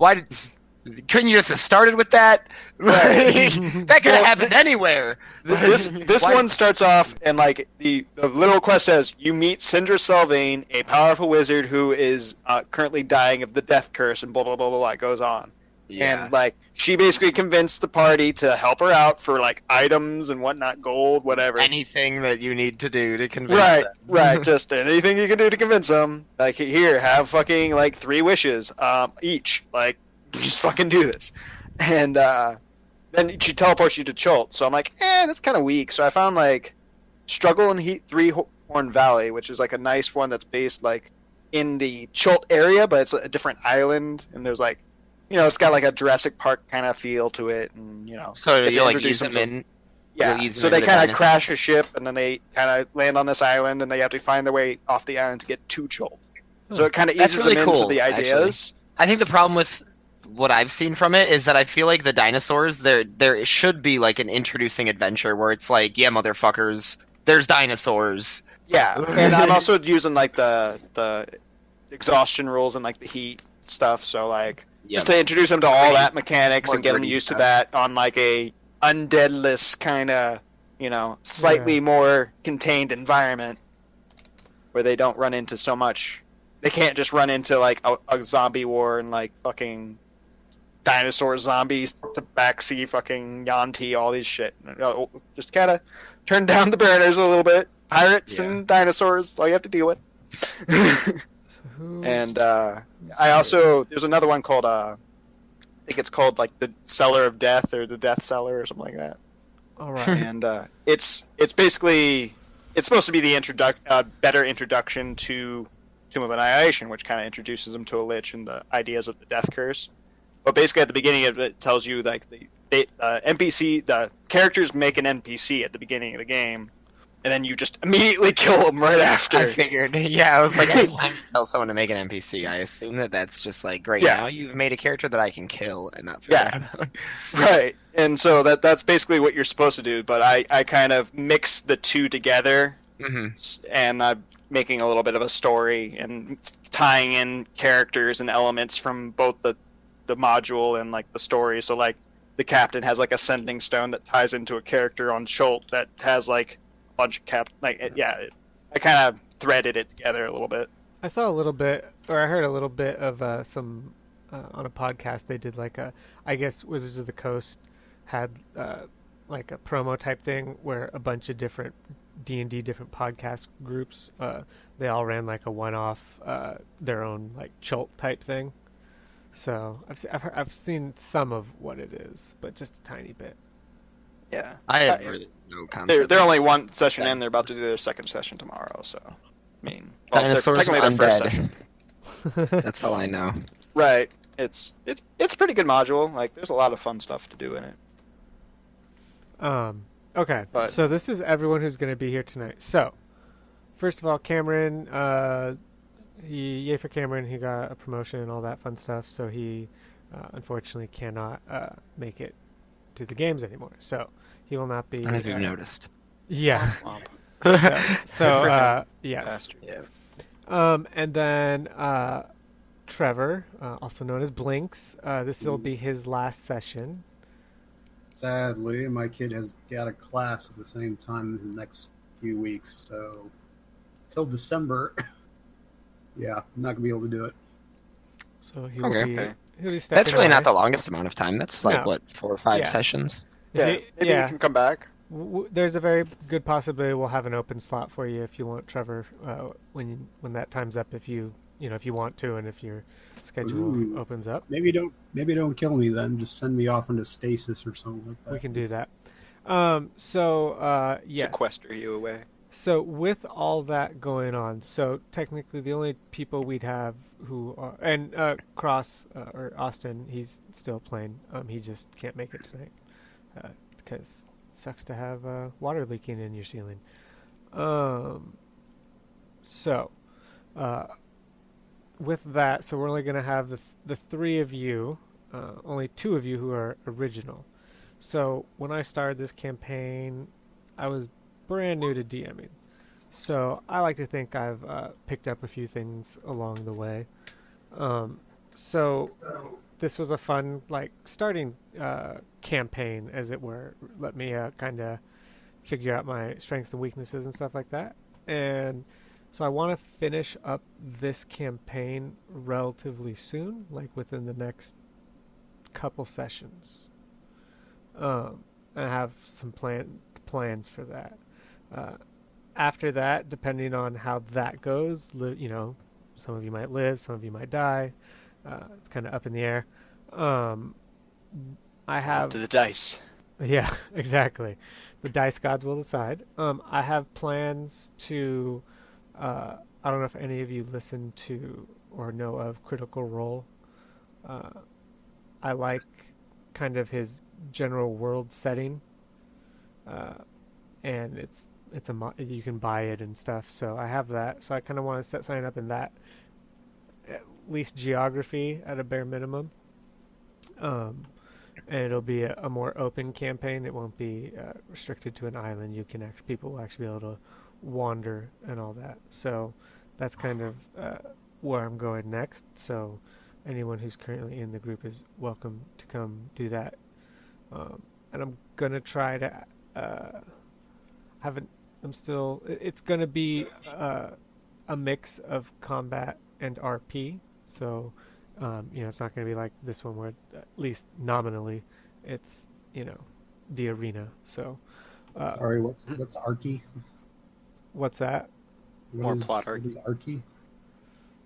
Why did? Couldn't you just have started with that? Right. That could have happened anywhere. This Why- one starts off and like the little quest says you meet Syndra Sylvain, a powerful wizard who is currently dying of the death curse, and blah blah blah blah blah. It goes on. Yeah. And like she basically convinced the party to help her out for like items and whatnot, gold, whatever. Anything that you need to do to convince Right, them. right. Just anything you can do to convince them. Like here, have fucking like 3 wishes, each. Like just fucking do this. And then she teleports you to Chult. So I'm like, that's kind of weak. So I found like Struggle in Heat 3 Horn Valley, which is like a nice one that's based like in the Chult area, but it's a different island, and there's like, it's got like a Jurassic Park kind of feel to it, and So get to you like introduce use them in. yeah. You'll use So them they in the kind of dinosaur. crash a ship, and then they kind of land on this island, and they have to find their way off the island to get to Chult. So it kind of That's eases really them into cool, the ideas. I think the problem with what I've seen from it is that I feel like the dinosaurs there should be like an introducing adventure where it's like, yeah, motherfuckers, there's dinosaurs. Yeah, and I'm also using like the exhaustion rules and like the heat stuff. So like just to introduce them to all that mechanics More and get them gritty used to stuff. that on like a undeadless kind of slightly more contained environment where they don't run into so much. They can't just run into like a zombie war and like fucking dinosaur zombies, tabaxi, fucking Yanti, all these shit. Just kind of turn down the burners a little bit. Pirates and dinosaurs, all you have to deal with. And I also, there's another one called, I think it's called like the Cellar of Death or the Death Cellar or something like that. All right. And it's basically, it's supposed to be the better introduction to Tomb of Annihilation, which kind of introduces them to a lich and the ideas of the death curse. But basically, at the beginning of it, tells you like the NPC, the characters make an NPC at the beginning of the game, and then you just immediately kill them right after. I figured, yeah, I was like, anytime you tell someone to make an NPC, I assume that's just like, great, Yeah. now you've made a character that I can kill and not forget about. Right, and so that's basically what you're supposed to do. But I kind of mix the two together, and I'm making a little bit of a story and tying in characters and elements from both the module and like the story. So like the captain has like a sending stone that ties into a character on Chult that has like a bunch of I kind of threaded it together a little bit. I saw a little bit, or I heard a little bit of some on a podcast. They did like I guess Wizards of the Coast had like a promo type thing where a bunch of different D&D different podcast groups, they all ran like a one-off, their own like Chult type thing. So I've seen some of what it is, but just a tiny bit. Yeah, I have really no concept. they're only one session in. They're about to do their second session tomorrow. So, I mean, Dinosaurs technically their first undead. session. That's all I know. Right. It's a pretty good module. Like, there's a lot of fun stuff to do in it. Okay, But- so this is everyone who's going to be here tonight. So, first of all, Cameron, yay for Cameron, he got a promotion and all that fun stuff, so he unfortunately cannot make it to the games anymore. So, he will not be... I don't know if you've noticed. Yeah. Womp. So yeah. Bastard. And then Trevor, also known as Blinks, this will be his last session. Sadly, my kid has got a class at the same time in the next few weeks, so till December, yeah, I'm not gonna be able to do it. So he'll Okay. be Okay. he'll be That's stepping really away. not the longest amount of time. That's like, No. what, 4 or 5 Yeah. sessions? Yeah, He- maybe you can come back. There's a very good possibility we'll have an open slot for you if you want, Trevor, when that time's up. If you want to, and if your schedule Ooh. opens up, Maybe don't kill me then. Just send me off into stasis or something like that. we can do that. Yes. Sequester you away. So with all that going on, so technically the only people we'd have who are, and Cross or Austin, he's still playing. He just can't make it tonight because it sucks to have water leaking in your ceiling. With that, so we're only going to have the 3 of you, only 2 of you who are original. So when I started this campaign, I was brand new to DMing. So I like to think I've picked up a few things along the way. So this was a fun like starting campaign, as it were. Let me kind of figure out my strengths and weaknesses and stuff like that. And so I want to finish up this campaign relatively soon, like within the next couple sessions. I have some plans for that. Uh, After that, depending on how that goes, some of you might live, some of you might die. It's kind of up in the air. Um, I have To the dice. Yeah, exactly. The dice gods will decide. I have plans to. I don't know if any of you listen to or know of Critical Role. Uh, I like kind of his general world setting, uh, and you can buy it and stuff. So I have that. So I kind of want to set something up in that, at least geography at a bare minimum. Um, and it'll be a more open campaign. It won't be restricted to an island. People will actually be able to wander and all that. So that's kind of where I'm going next. So anyone who's currently in the group is welcome to come do that. And I'm gonna try to haven't. I'm still. It's gonna be a mix of combat and RP. So. It's not going to be like this one where, at least nominally, it's, the arena. So, Sorry, what's Arky? what's that? More plot What is Arky?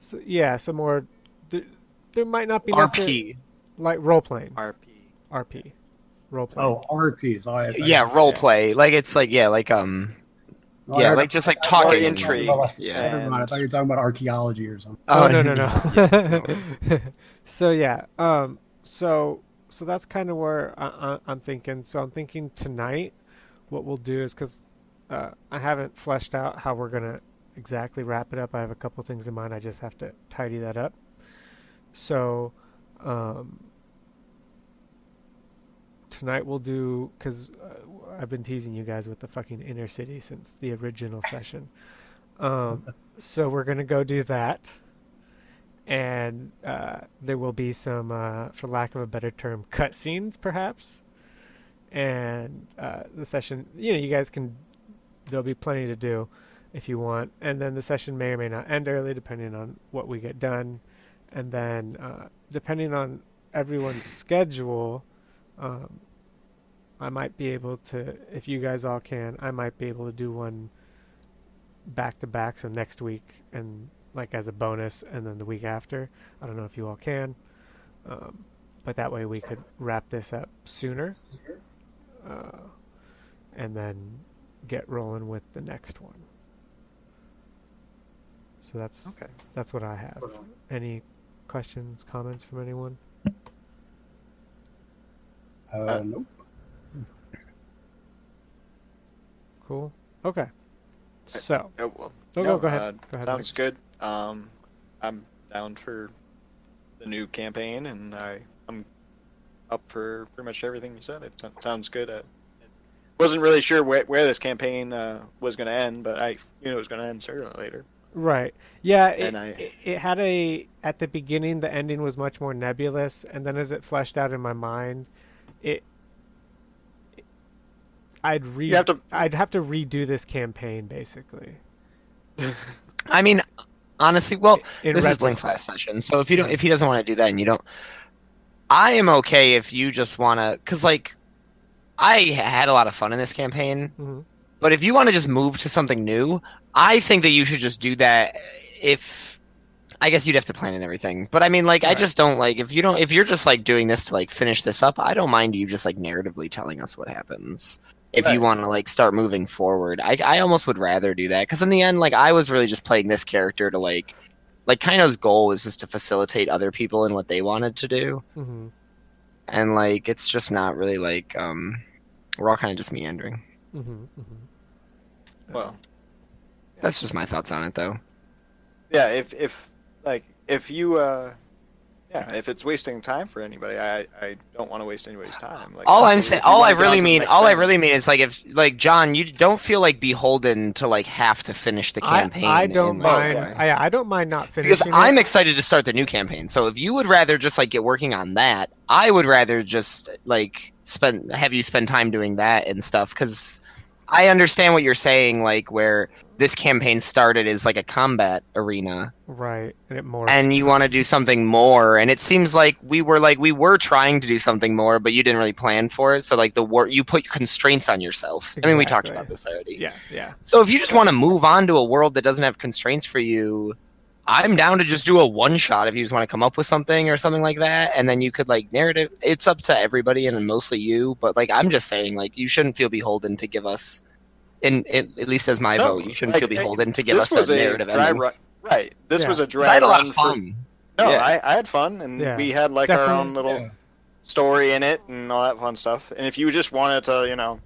So yeah, some more. There might not be necessarily RP. like role playing. RP. RP, role playing. Oh, RPs. Yeah, role play. Like it's like just like talking. More intrigue. Yeah. Never mind. I thought you were talking about archaeology or something. Oh no. Yeah. So yeah, so that's kind of where I'm thinking. So I'm thinking tonight, what we'll do is because I haven't fleshed out how we're gonna exactly wrap it up. I have a couple things in mind. I just have to tidy that up. So tonight we'll do, because I've been teasing you guys with the fucking Inner City since the original session. So we're gonna go do that. And there will be some, for lack of a better term, cutscenes, perhaps. And the session, you guys there'll be plenty to do if you want. And then the session may or may not end early, depending on what we get done. And then, depending on everyone's schedule, I might be able to, if you guys all can, I might be able to do one back to back, so next week and like as a bonus, and then the week after. I don't know if you all can, but that way we could wrap this up sooner, and then get rolling with the next one. So that's what I have. Any questions, comments from anyone? Nope. Cool. Okay. So. Well, Go ahead. Go ahead. Sounds good. I'm down for the new campaign, and I'm up for pretty much everything you said. It sounds good. Wasn't really sure where this campaign was going to end, but I knew it was going to end sooner or later. Right. Yeah. And it had at the beginning, the ending was much more nebulous, and then as it fleshed out in my mind, I'd have to redo this campaign basically. I mean, honestly, well, In this is retrospect. Blink's last session, so if he doesn't want to do that, and you don't, I am okay if you just want to, because like, I had a lot of fun in this campaign, Mm-hmm. but if you want to just move to something new, I think that you should just do that. I guess you'd have to plan and everything, but I mean, like, Right. I just don't like if you're just like doing this to like finish this up. I don't mind you just like narratively telling us what happens. If you Right. want to like start moving forward, I almost would rather do that, because in the end, like, I was really just playing this character to like Kaino's goal was just to facilitate other people in what they wanted to do, Mm-hmm. and like it's just not really like we're all kind of just meandering. Mm-hmm. Mm-hmm. Well, That's just my thoughts on it, though. yeah. If you Yeah, if it's wasting time for anybody, I don't want to waste anybody's time. Like, All I'm absolutely, saying, if you wanna get on to the next all I thing. really mean is like if like John, you don't feel like beholden to like have to finish the campaign. I don't in, like, mind. yeah. I don't mind not because finishing I'm it. excited to start the new campaign. So if you would rather just like get working on that, I would rather just like have you spend time doing that and stuff. Because I understand what you're saying, like where this campaign started as like a combat arena, Right, and it morphed. and you want to do something more. And it seems like we were trying to do something more, but you didn't really plan for it. So like you put constraints on yourself. I mean, we talked Exactly. about this already. Yeah. So if you just want to move on to a world that doesn't have constraints for you, I'm down to just do a one shot if you just want to come up with something or something like that, and then you could like narrative. It's up to everybody and mostly you, but like I'm just saying, like you shouldn't feel beholden to give us, at least as my No, vote, you shouldn't like, feel beholden to give this us was a a narrative dry ending. run. Right. This Yeah. was a 'Cause dry I had a lot run of for. fun. No, Yeah. I had fun, and Yeah. we had like Definitely, our own little Yeah. story in it and all that fun stuff. And if you just wanted to,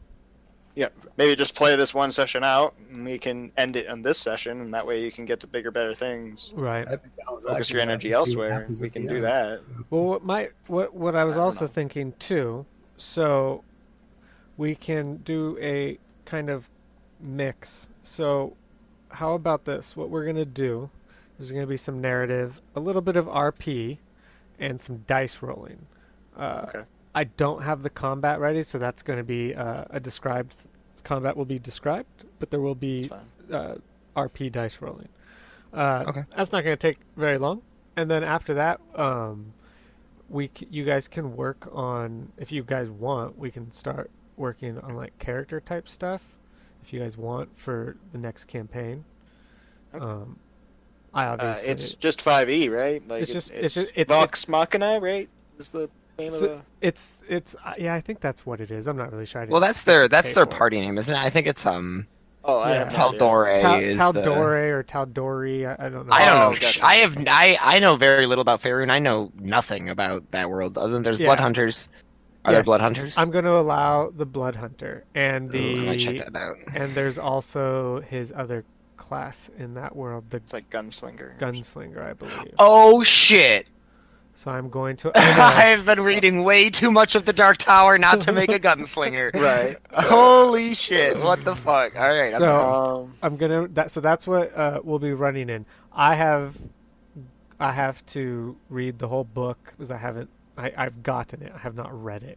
maybe just play this one session out, and we can end it on this session, and that way you can get to bigger, better things. Right. I think that was Focus actually your what energy happens, see what elsewhere. happens We at can the do end. that. Well, what I was I don't also know. thinking too, so we can do a kind of mix. So how about this? What we're gonna do is gonna be some narrative, a little bit of RP, and some dice rolling. Okay. I don't have the combat ready, so that's going to be a described. Combat will be described, but there will It's be fine. RP dice rolling. Okay. That's not going to take very long, and then after that, you guys can work on. If you guys want, we can start working on like character type stuff. If you guys want for the next campaign. Okay. I obviously It's just 5e, right? Like It's just- it's it's- Vox Machina, right? Is the name of So- the. it's yeah, I think that's what it is. I'm not really sure. I Well, didn't that's their pay for it. party name, isn't it? I think it's Oh, I Yeah. have no idea. Taldore is the. Taldore or Taldori. I don't know. I don't know. Oh, gotcha. I know very little about Faerun. I know nothing about that world other than there's Yeah. blood hunters. Are there Yes, blood hunters? I'm going to allow the Blood Hunter and Ooh, I might check that out. and there's also his other class in that world, the It's like Gunslinger. Gunslinger, I believe. Oh shit! So I'm going to. I know. I've been reading way too much of the Dark Tower not to make a gunslinger. Right. Holy shit! What the fuck? All right. I'm So- down. I'm gonna. So that's what we'll be running in. I have to read the whole book because I haven't. I've gotten it. I have not read it.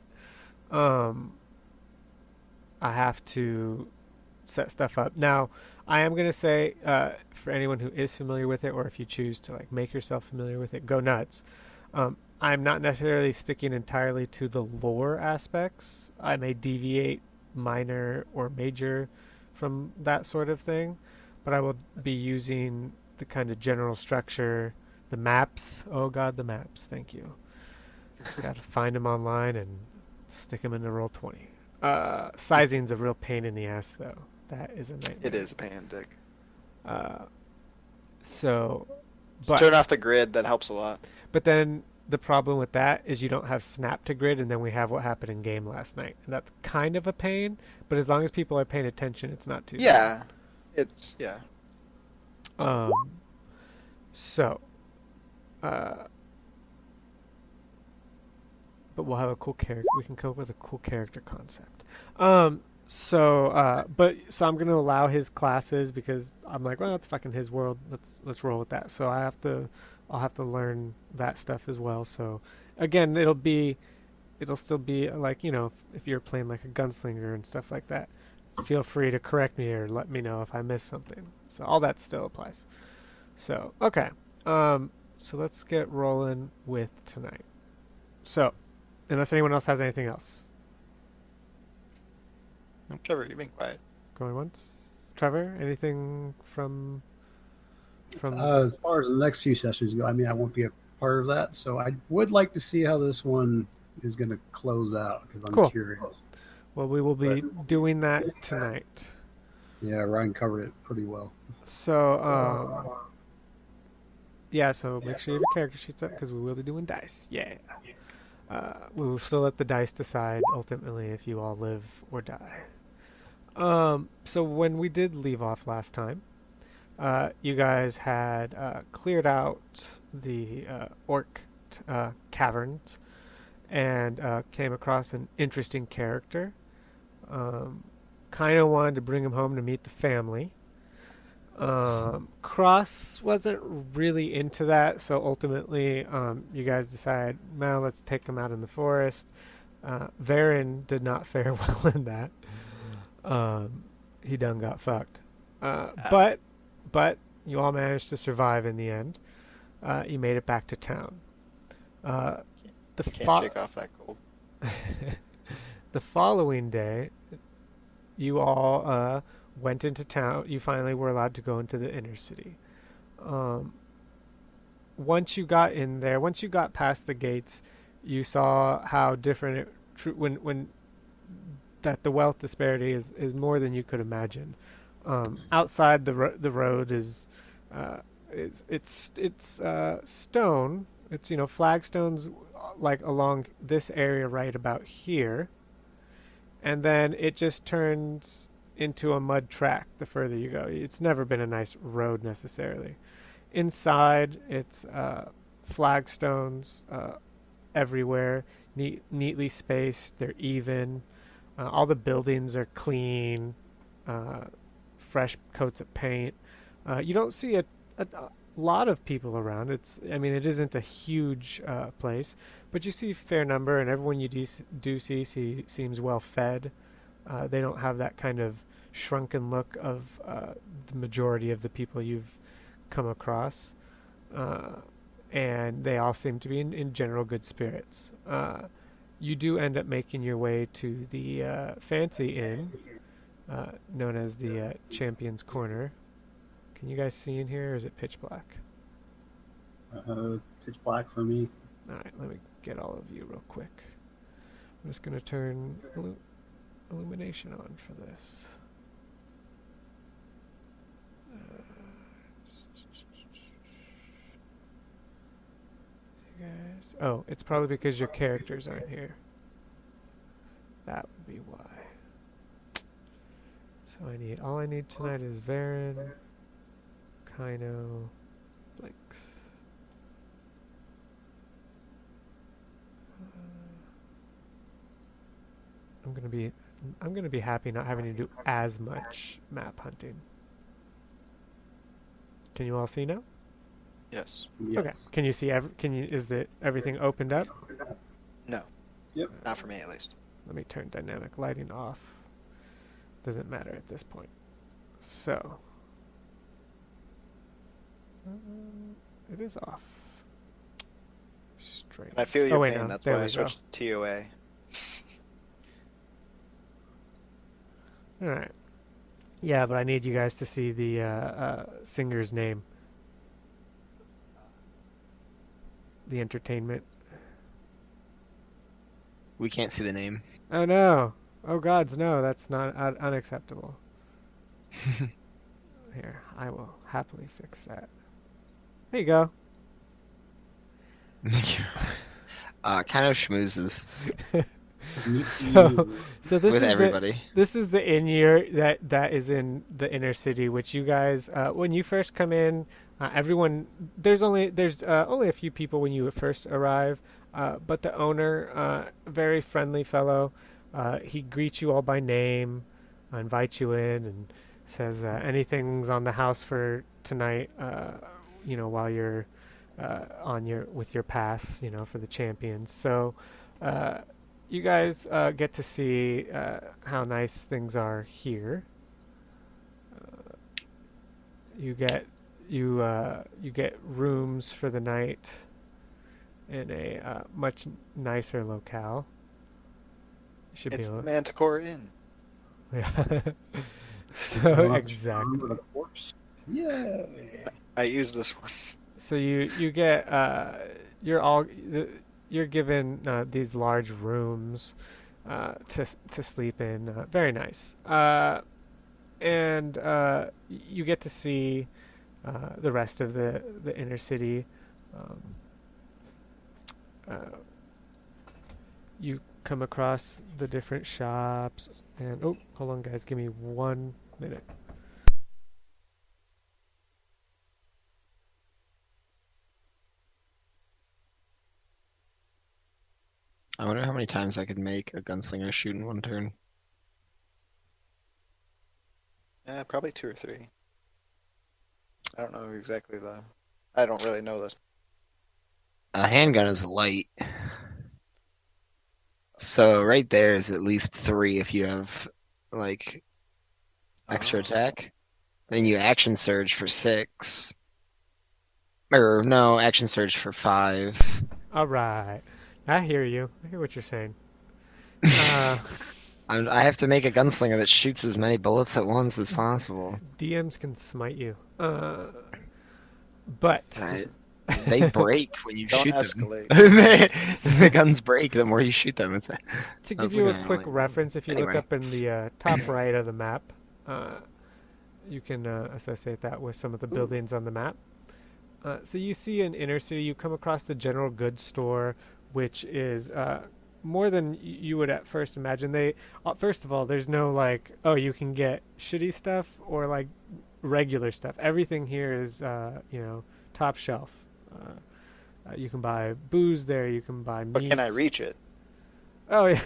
I have to set stuff up. Now, I am gonna say for anyone who is familiar with it, or if you choose to like make yourself familiar with it, go nuts. I'm not necessarily sticking entirely to the lore aspects. I may deviate minor or major from that sort of thing, but I will be using the kind of general structure, the maps. Oh God, the maps. Thank you. Got to find them online and stick them into Roll20. Sizing's a real pain in the ass, though. That is a nightmare. It is a pain, Dick. So, Just but turn off the grid. That helps a lot. but then the problem with that is you don't have snap to grid, and then we have what happened in game last night. And that's kind of a pain, but as long as people are paying attention, it's not too bad. Yeah. It's yeah. So, but we'll have a cool character. We can come up with a cool character concept. So I'm gonna allow his classes because I'm like, well, that's fucking his world. Let's roll with that. So I'll have to learn that stuff as well. So again, it'll still be like, you know, if you're playing like a gunslinger and stuff like that, feel free to correct me or let me know if I missed something. So all that still applies. So okay, so let's get rolling with tonight. So, unless anyone else has anything else, Trevor, you've been quiet. going once. Trevor, anything from? As far as the next few sessions go, I mean, I won't be a part of that, so I would like to see how this one is going to close out because I'm Cool. curious. Well, we will be doing that tonight. Yeah, Ryan covered it pretty well. So, yeah. So make sure you have your character sheets up because we will be doing dice. Yeah. We will still let the dice decide ultimately if you all live or die. So when we did leave off last time, you guys had cleared out the orc caverns and came across an interesting character. Kind of wanted to bring him home to meet the family. Cross wasn't really into that, so ultimately you guys decide, well, let's take him out in the forest. Varen did not fare well in that. He done got fucked. But you all managed to survive in the end. You made it back to town. The Can't shake off that cold. The following day, you all went into town. You finally were allowed to go into the inner city. Once you got in there, once you got past the gates, you saw how different when that the wealth disparity is more than you could imagine. Outside the road is stone. It's flagstones like along this area right about here, and then it just turns into a mud track the further you go. It's never been a nice road necessarily. Inside, it's flagstones everywhere, neatly spaced. They're even. All the buildings are clean, fresh coats of paint. You don't see a lot of people around. It isn't a huge place, but you see a fair number, and everyone you do see seems well fed. They don't have that kind of shrunken look of the majority of the people you've come across, and they all seem to be in general good spirits. You do end up making your way to the fancy inn, known as the Champion's Corner. Can you guys see in here, or is it pitch black? Pitch black for me. Alright, let me get all of you real quick. I'm just going to turn illumination on for this. You guys... Oh, it's probably because your characters aren't here. That would be why. So all I need tonight is Varen, Kaino, Blinks. I'm gonna be happy not having to do as much map hunting. Can you all see now? Yes. Okay. Can you see everything opened up? No. Yep. Not for me, at least. Let me turn dynamic lighting off. Doesn't matter at this point. So it is off. Straight. I feel your wait, pain. no, That's there why we I switched to TOA. All right. Yeah, but I need you guys to see the singer's name. The entertainment. We can't see the name. Oh no! Oh gods, no! That's not unacceptable. Here, I will happily fix that. There you go. Kind of schmoozes So this with is everybody. this is the inn that is in the inner city, which you guys, when you first come in, everyone there's only a few people when you first arrive, but the owner, very friendly fellow, he greets you all by name, invites you in, and says anything's on the house for tonight. While you're with your pass, for the champions. So you guys get to see how nice things are here. You get rooms for the night in a much nicer locale. You should It's be able. Manticore Inn. Yeah. So exactly. With a corpse. Yeah. I use this one. So you get you're given these large rooms to sleep in. Very nice. And you get to see the rest of the inner city. You come across the different shops, and oh, hold on, guys, give me 1 minute. I wonder how many times I could make a gunslinger shoot in one turn. Yeah, probably 2 or 3. I don't know exactly the. I don't really know this. A handgun is light, so right there is at least 3 if you have like extra Oh. attack. Then you action surge for 6. Or no, action surge for 5. All right. I hear you. I hear what you're saying. I have to make a gunslinger that shoots as many bullets at once as possible. DMs can smite you. But They break when you Don't shoot escalate. them. The guns break the more you shoot them. to I give was you looking a at it quick like- reference, if you look Anyway. up in the top right of the map, you can associate that with some of the buildings on the map. So you see in inner city, you come across the general goods store, which is more than you would at first imagine. They first of all, there's no like, oh, you can get shitty stuff or like regular stuff. Everything here is top shelf. You can buy booze there. You can buy meats. But can I reach it? Oh yeah,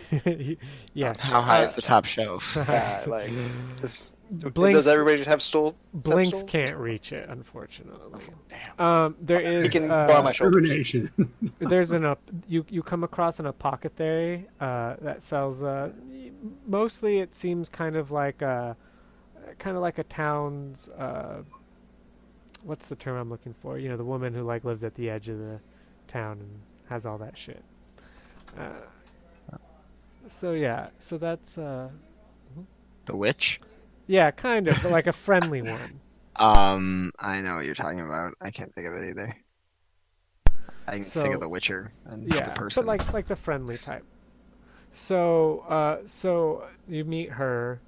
yes. How high is the top shelf? Like this. Blinks, Does everybody just have stool? Blinks step stool? can't reach it, unfortunately. Damn. There is He can go on my shoulders. Discrimination. there's you come across an apothecary that sells mostly it seems kind of like a town's what's the term I'm looking for? You know, the woman who like lives at the edge of the town and has all that shit. So that's The witch? yeah, kind of, but like a friendly one. I know what you're talking about. I can't think of it either. I can So- think of the Witcher and the Yeah, person. but like the friendly type. So you meet her.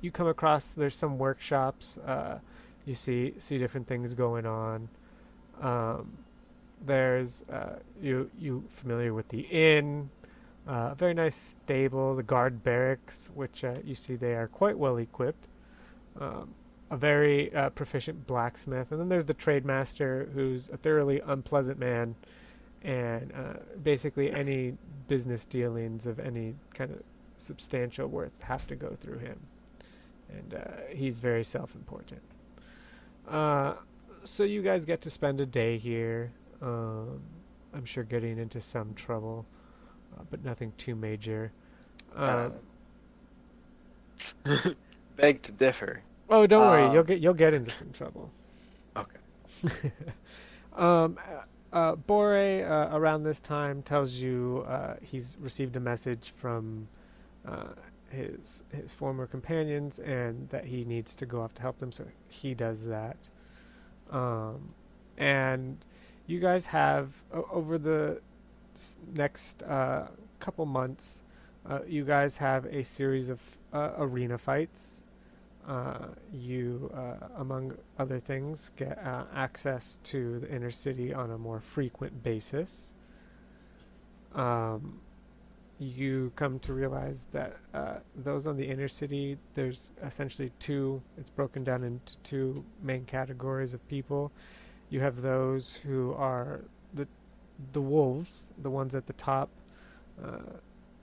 You come across there's some workshops. You see different things going on. There's you familiar with the inn. A very nice stable, the guard barracks, which you see they are quite well equipped. A very proficient blacksmith, and then there's the trade master, who's a thoroughly unpleasant man, and basically any business dealings of any kind of substantial worth have to go through him, and he's very self-important. So you guys get to spend a day here. I'm sure getting into some trouble, but nothing too major. Beg to differ. Oh, don't worry, you'll get into some trouble. Okay. Bore around this time tells you he's received a message from his former companions and that he needs to go off to help them, so he does that. And you guys have over the next couple months, you guys have a series of arena fights. You, among other things, get access to the inner city on a more frequent basis. You come to realize that those on the inner city, there's essentially it's broken down into 2 main categories of people. You have those who are the wolves, the ones at the top,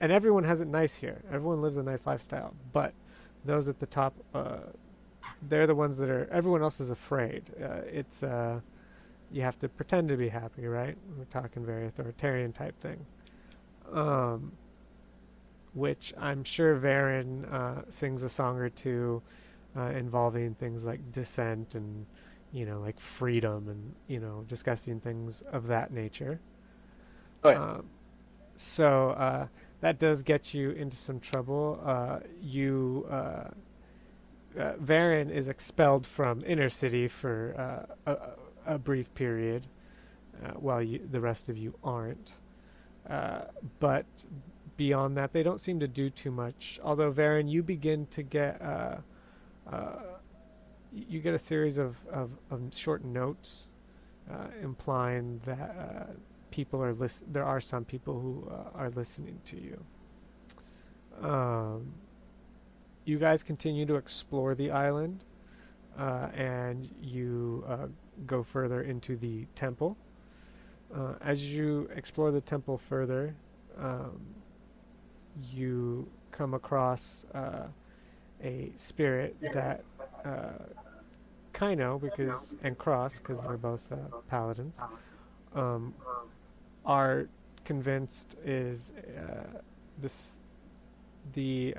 and everyone has it nice here. Everyone lives a nice lifestyle, but those at the top, they're the ones that everyone else is afraid. You have to pretend to be happy, right? We're talking very authoritarian type thing. Which I'm sure Varen sings a song or two involving things like dissent and, like freedom and, discussing things of that nature. Oh, yeah. So that does get you into some trouble. Varen is expelled from inner city for a brief period, while the rest of you aren't. But beyond that, they don't seem to do too much. Although Varen, you begin to get you get a series of short notes implying that people are there are some people who are listening to you. You guys continue to explore the island, and you go further into the temple. As you explore the temple further, you come across a spirit that Kaino and Cross, because they're both paladins, um, are convinced is this the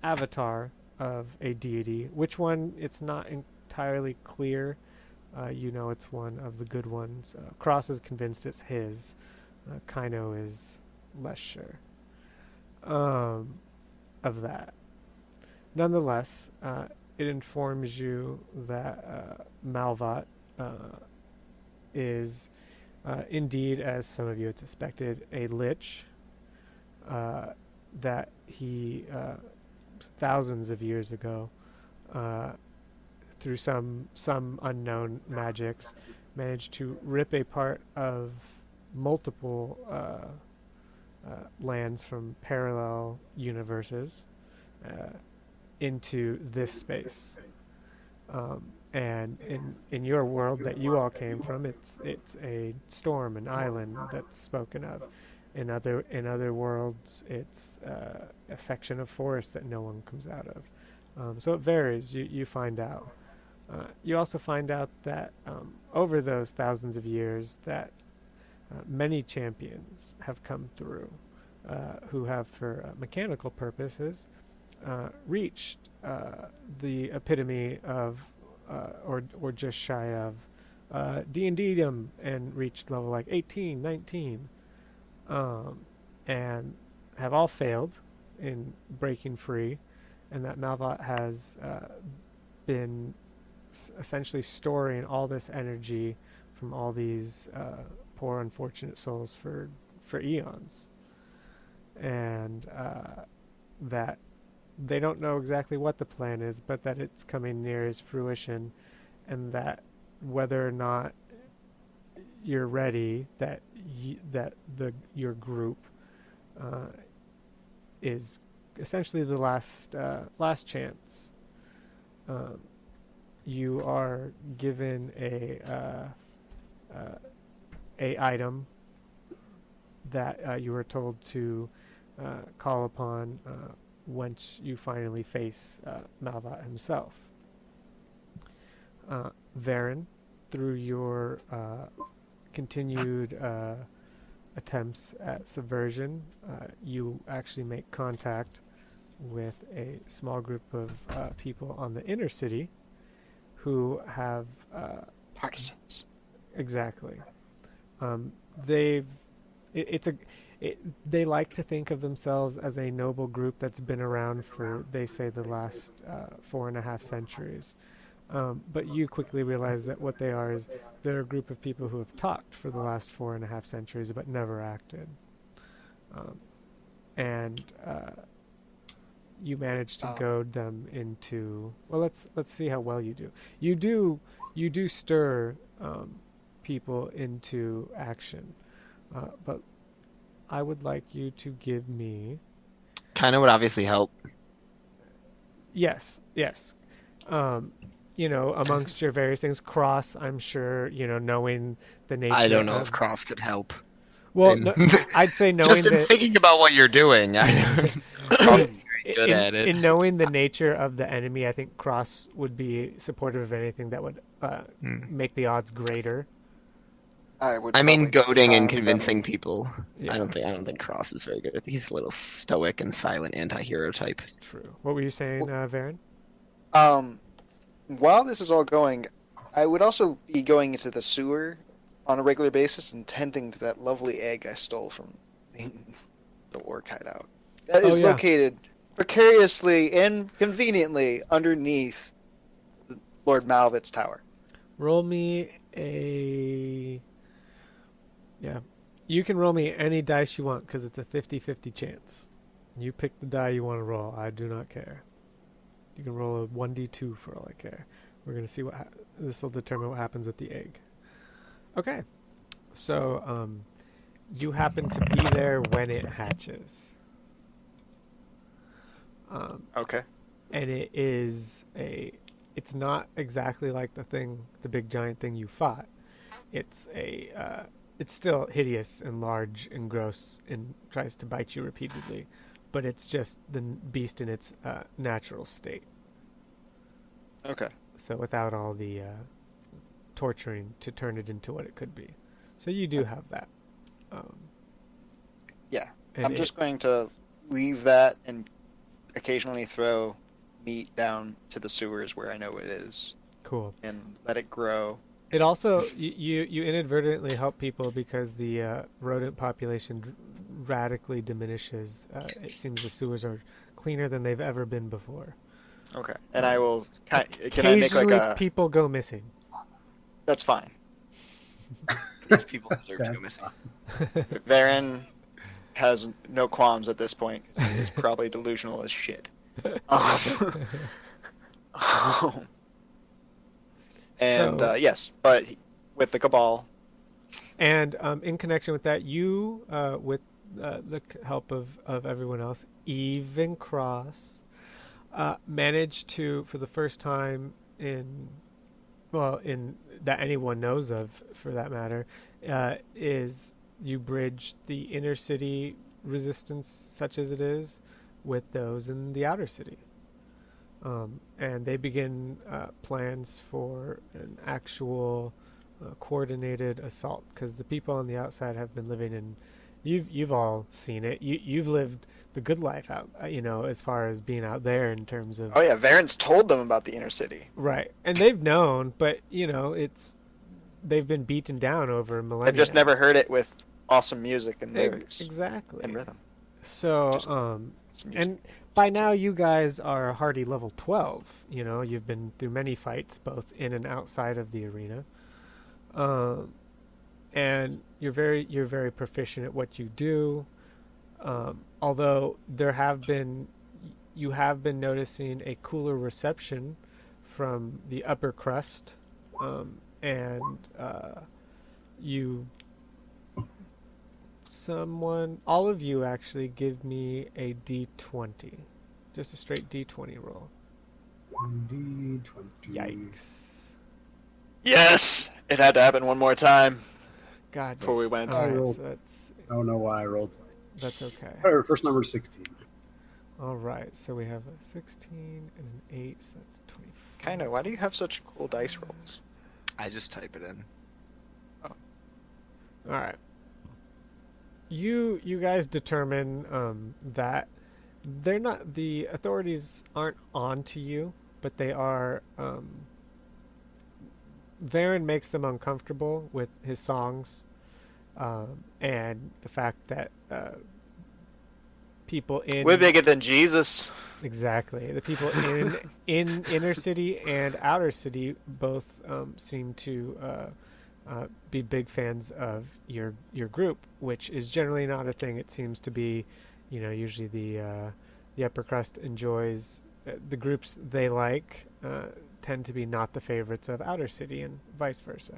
avatar of a deity. Which one? It's not entirely clear. You know, it's one of the good ones. Cross is convinced it's his. Kaino is less sure of that. Nonetheless, it informs you that Malvat is indeed, as some of you had suspected, a lich. That he, thousands of years ago, through some unknown magics, managed to rip a part of multiple lands from parallel universes into this space. And in your world that you all came from, it's a storm, an island that's spoken of. In other worlds, it's a section of forest that no one comes out of. So it varies. You find out. You also find out that over those thousands of years, that many champions have come through, who have, for mechanical purposes, reached the epitome of, or just shy of, D&Dom, and reached level like 18, 19, and have all failed in breaking free, and that Malvat has been essentially storing all this energy from all these poor unfortunate souls for eons, and that they don't know exactly what the plan is, but that it's coming near its fruition, and that whether or not you're ready, that your group is essentially the last chance. You are given a item that you were told to call upon once you finally face Malvat himself. Varen, through your continued attempts at subversion, you actually make contact with a small group of people on the inner city who have Partisans. Exactly. They like to think of themselves as a noble group that's been around for, they say, the last 4.5 centuries. But you quickly realize that what they are is they're a group of people who have talked for the last 4.5 centuries but never acted. And you manage to goad them into, well, let's see how well you do. You do stir people into action, but I would like you to give me. Kind of would obviously help. Yes. Amongst your various things, Cross, I'm sure, knowing the nature. I don't know if Cross could help. Well, I'd say knowing just in thinking about what you're doing, Cross is very good at it. In knowing the nature of the enemy, I think Cross would be supportive of anything that would make the odds greater. I mean, goading and convincing people. Yeah. I don't think Cross is very good. He's a little stoic and silent anti-hero type. True. What were you saying, Varen? While this is all going, I would also be going into the sewer on a regular basis and tending to that lovely egg I stole from the orc hideout. That is located precariously and conveniently underneath Lord Malvat's tower. Roll me a... Yeah. You can roll me any dice you want because it's a 50-50 chance. You pick the die you want to roll. I do not care. You can roll a 1d2 for all I care. We're going to see this will determine what happens with the egg. Okay. So, you happen to be there when it hatches. Okay. And it's not exactly like the big giant thing you fought. It's it's still hideous and large and gross and tries to bite you repeatedly, but it's just the beast in its natural state. Okay. So without all the torturing to turn it into what it could be. So you do have that. Yeah. and I'm just going to leave that and occasionally throw meat down to the sewers where I know it is cool. and let it grow. It also you inadvertently help people because the rodent population radically diminishes. It seems the sewers are cleaner than they've ever been before. Okay. And I will. Can I make like Occasionally a? people go missing. That's fine. These people deserve to go That's missing. fine. Varen has no qualms at this point because he is probably delusional as shit. And So- yes, but with the Cabal, And in connection with that, you, with the help of everyone else, even Cross, managed to, for the first time in that anyone knows of, for that matter, is you bridge the inner city resistance, such as it is, with those in the outer city. And they begin plans for an actual coordinated assault, because the people on the outside have been living in. You've all seen it. You've lived the good life out. As far as being out there in terms of. oh yeah, Varen's told them about the inner city. Right, and they've known, but they've been beaten down over millennia. I've just never heard it with awesome music and lyrics Exactly. and rhythm. So, Just- It's music. and by now you guys are hardy level 12. You've been through many fights, both in and outside of the arena. And you're very proficient at what you do. Although you have been noticing a cooler reception from the upper crust, and all of you actually give me a D20, just a straight D20 roll. D20. Yikes! Yes, it had to happen one more time God. before we went. All right, rolled. so I don't know why I rolled. that's okay. Or first number is 16. All right, so we have a 16 and an 8, so that's 24. Kind of. Why do you have such cool dice rolls? I just type it in. All right. You guys determine that the authorities aren't on to you, but they are. Varen makes them uncomfortable with his songs, and the fact that people in We're bigger than Jesus. exactly the people in inner city and outer city both seem to be big fans of your group, which is generally not a thing. It seems to be, usually the upper crust enjoys the groups they like tend to be not the favorites of outer city, and vice versa.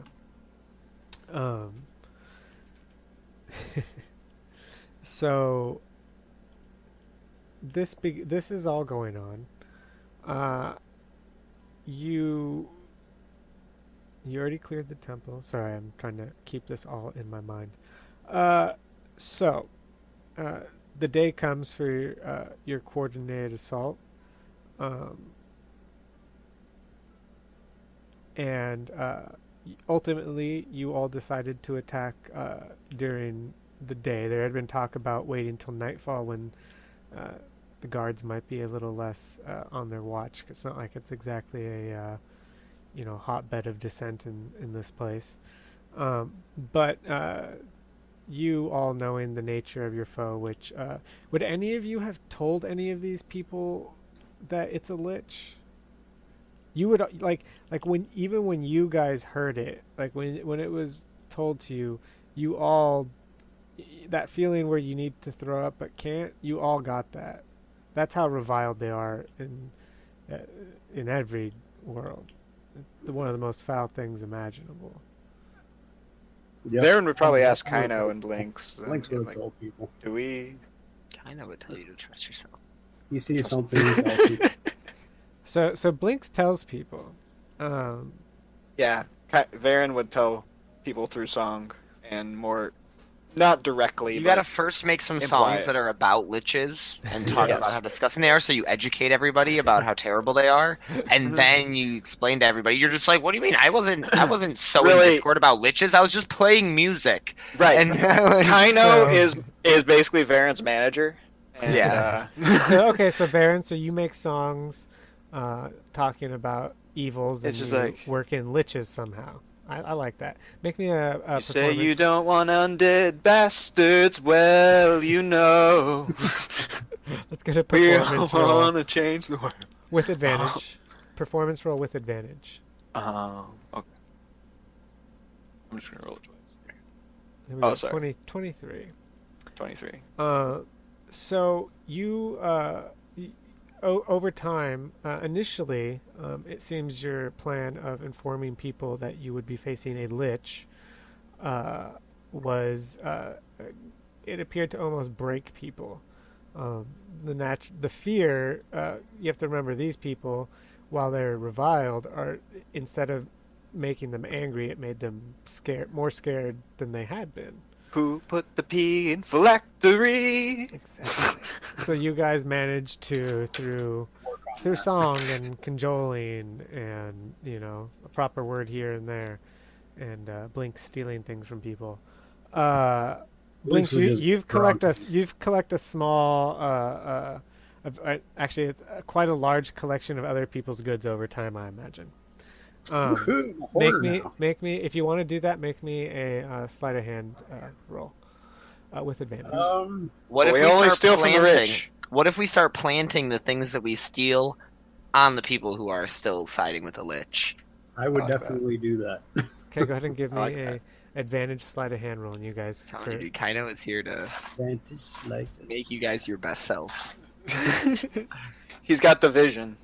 So this is all going on. You already cleared the temple. Sorry, I'm trying to keep this all in my mind. So the day comes for your coordinated assault, and ultimately you all decided to attack during the day. There had been talk about waiting till nightfall when the guards might be a little less on their watch. It's not like it's exactly a hotbed of dissent in this place. But you all knowing the nature of your foe, which would any of you have told any of these people that it's a lich? You would like when you guys heard it, like when it was told to you, you all, that feeling where you need to throw up but can't, you all got that. That's how reviled they are in every world. It's one of the most foul things imaginable. Yep. Varen would probably ask Kaino and Blinks. Blinks would have like, told people. do we? Kind of would tell you to trust yourself. You see something, you tell people. So Blinks tells people. Yeah, Varen would tell people through song, and more, not directly. You but gotta first make some imply songs it. that are about liches and talk Yes. about how disgusting they are, so you educate everybody about how terrible they are, and Mhm. then you explain to everybody. You're just like, "What do you mean? I wasn't sowing Really- discord about liches. I was just playing music." Right. And like, Kaino So- is basically Varen's manager. And, Yeah. So, okay, so Baron, so you make songs talking about evils, It's and just you like- work in liches somehow. I like that. Make me a you say you performance. don't want undead bastards. Well, you know. Let's get a We performance roll want to change the world. with advantage. Performance roll with advantage. Okay. I'm just gonna roll it twice. Here we Oh, go, sorry. 23. 23. So you, over time, initially, it seems your plan of informing people that you would be facing a lich was, it appeared to almost break people. The fear, you have to remember, these people, while they're reviled, are, instead of making them angry, it made them more scared than they had been. Who put the P in phylactery? Exactly. So you guys managed to, through song and cajoling and, a proper word here and there, and Blink stealing things from people. Blink, Blinks were just you've drunk. collect a small, actually, it's quite a large collection of other people's goods over time, I imagine. Woohoo, I'm a hoarder now. Make me, if you want to do that, make me a sleight of hand roll with advantage. what if we we only start steal from the planting? rich. What if we start planting the things that we steal on the people who are still siding with the lich? I would I like that. definitely do that. Okay, go ahead and give me I like a that. advantage sleight of hand roll, and you guys. I'm telling you, dude, Kaino is here to Vantage like make you guys your best selves. He's got the vision.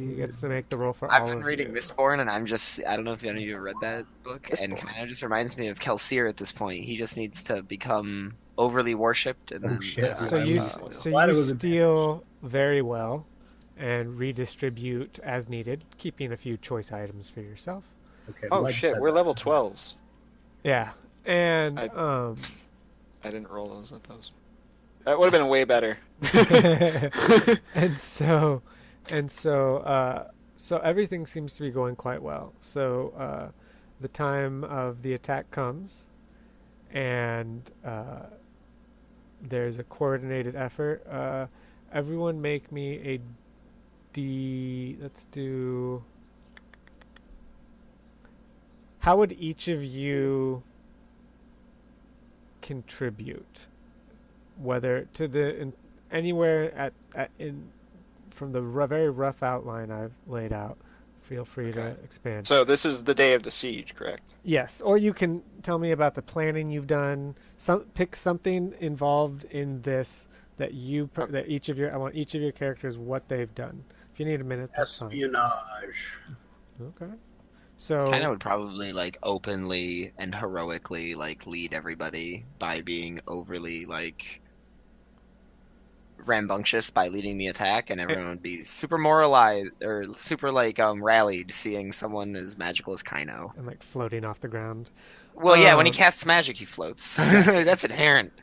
He gets to make the roll for I've all been of reading you. Mistborn, and I don't know if any of you have read that book, and Mistborn. Kaino just reminds me of Kelsier at this point. He just needs to become overly worshipped, and Oh, then shit. So I you love it. so Glad it you was steal very well, and redistribute as needed, keeping a few choice items for yourself. Okay, Oh like I shit, said, we're level 12s. Yeah, and I didn't roll those with those. That would have been way better. and so so everything seems to be going quite well. So the time of the attack comes, and there's a coordinated effort. Everyone make me a D. Let's do. How would each of you contribute? Whether to anywhere in from the very rough outline I've laid out. Feel free to Okay. expand. So this is the day of the siege, correct? Yes, or you can tell me about the planning you've done. Pick something involved in this that that each of your. I want each of your characters what they've done. If you need a minute, that's fine. espionage. Okay. So Kaino would probably like openly and heroically like lead everybody by being overly like rambunctious by leading the attack, and everyone would be super moralized or super like rallied seeing someone as magical as Kaino. and like floating off the ground. Well, yeah, when he Um, casts magic, he floats. That's inherent.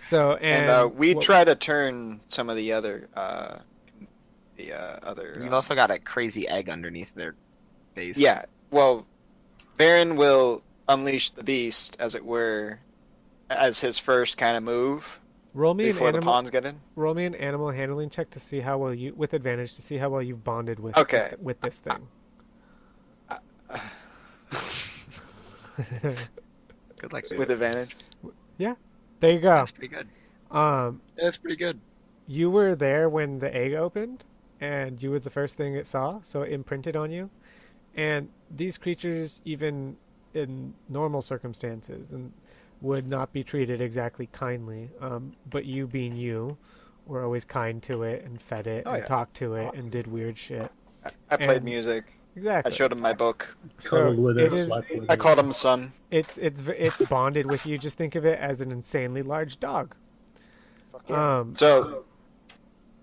So And we what- try to turn some of the other You've also got a crazy egg underneath their base. Yeah, well, Varen will unleash the beast, as it were, as his first kind of move roll me an before the animal. pawns get in. Roll me an animal handling check to see how well you, with advantage, to see how well you've bonded with Okay. with this thing. Good luck. With advantage. There you go. That's pretty good. That's pretty good. You were there when the egg opened, and you were the first thing it saw, so it imprinted on you. And these creatures, even in normal circumstances, and would not be treated exactly kindly. But you, being you, were always kind to it and fed it Oh, and yeah. talked to it and did weird shit. I played And- music. I Exactly. showed him my book. Cuddled with it, it is- slept with I it. called him son. it's bonded with you. Just think of it as an insanely large dog. So,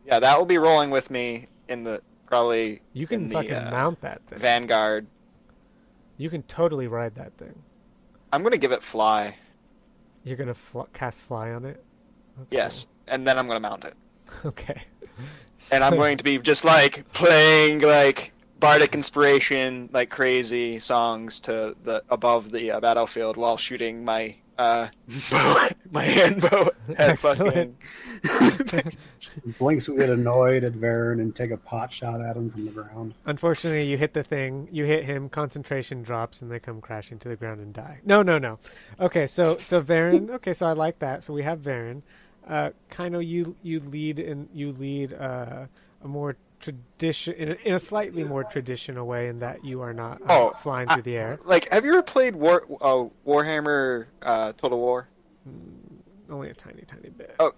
yeah, that will be rolling with me in the probably You can in the fucking mount that thing. Vanguard. You can totally ride that thing. I'm gonna give it fly. You're gonna cast fly on it. That's Yes, and then I'm gonna mount it, cool. Okay. and I'm So- going to be just like playing like bardic inspiration, like crazy songs to the above the battlefield while shooting my bow, my hand bow at fucking. Blinks will get annoyed at Varen and take a pot shot at him from the ground. Unfortunately, you hit the thing. You hit him. Concentration drops, and they come crashing to the ground and die. No, no, no. Okay, so Varen. Okay, so I like that. So we have Varen. Kaino, you lead a more tradition in a slightly more traditional way in that you are not flying through the air. Like, have you ever played Warhammer Total War? Only a tiny bit. Oh.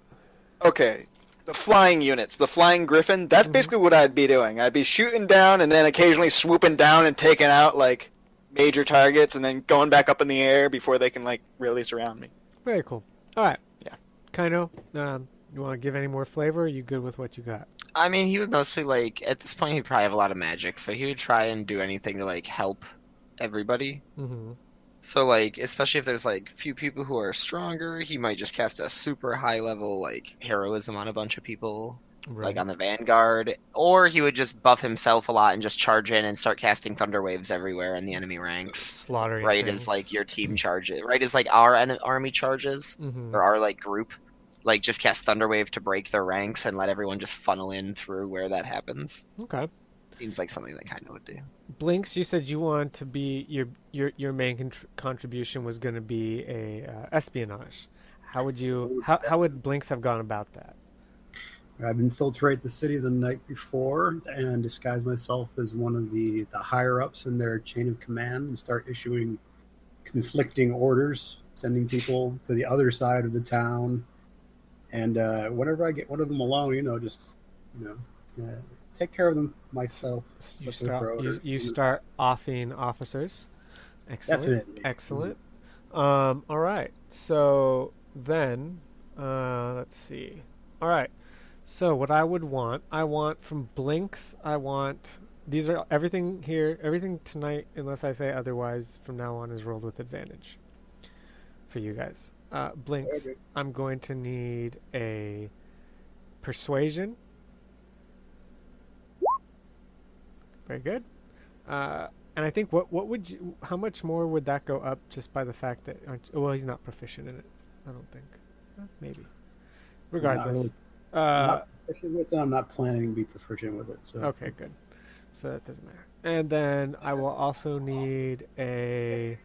Okay, the flying units, the flying griffin, that's basically what I'd be doing. I'd be shooting down and then occasionally swooping down and taking out, like, major targets and then going back up in the air before they can, like, really surround me. Very cool. All right. Yeah. Kaino, you want to give any more flavor? Or are you good with what you got? I mean, he would mostly, like, at this point, he'd probably have a lot of magic, so he would try and do anything to, like, help everybody. Mm-hmm. So, like, especially if there's, like, few people who are stronger, he might just cast a super high level, like, heroism on a bunch of people, Right. like on the Vanguard. Or he would just buff himself a lot and just charge in and start casting Thunder Waves everywhere in the enemy ranks. Slaughtering. Right things. as, like, your team charges. Right as, like, our army charges, Mm-hmm. or our, like, group. Like, just cast Thunder Wave to break their ranks and let everyone just funnel in through where that happens. Okay. Seems like something that kind of would do. Blinks, you said you want to be your main contribution was going to be a espionage. How would Blinks have gone about that? I've infiltrate the city the night before and disguise myself as one of the higher ups in their chain of command and start issuing conflicting orders, sending people to the other side of the town. And whenever I get one of them alone, just take care of them myself. You start offing officers. Excellent. Definitely. Excellent. All right. So then, let's see. All right. So what I want from Blinks, these are everything here, everything tonight, unless I say otherwise, from now on is rolled with advantage for you guys. Blinks, Okay. I'm going to need a persuasion. Very good. And I think how much more would that go up just by the fact that, well, he's not proficient in it. I don't think. Maybe. Regardless. I'm not proficient with it. I'm not planning to be proficient with it. So Okay, good. So that doesn't matter. And then I will also need a...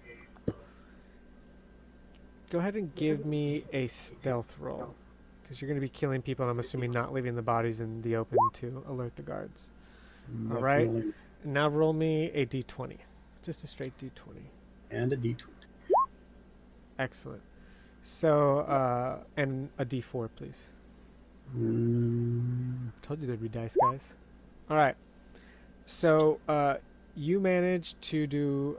Go ahead and give me a stealth roll. Because you're going to be killing people, and I'm assuming not leaving the bodies in the open to alert the guards. All right. definitely- Now roll me a d20. Just a straight d20. And a D20. Excellent. So, and a d4, please. Told you there'd be dice, guys. All right. So, you managed to do.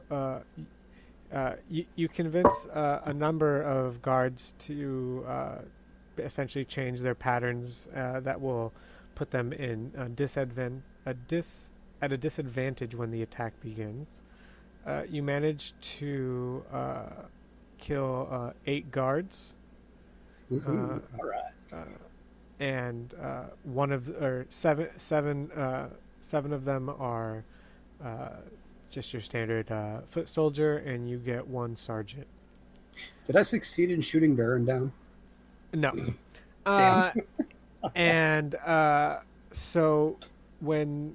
You convince a number of guards to essentially change their patterns that will put them in at a disadvantage when the attack begins. You manage to kill 8 guards. All right. And seven of them are just your standard foot soldier, and you get 1 sergeant. Did I succeed in shooting Varen down? No. Damn. And so when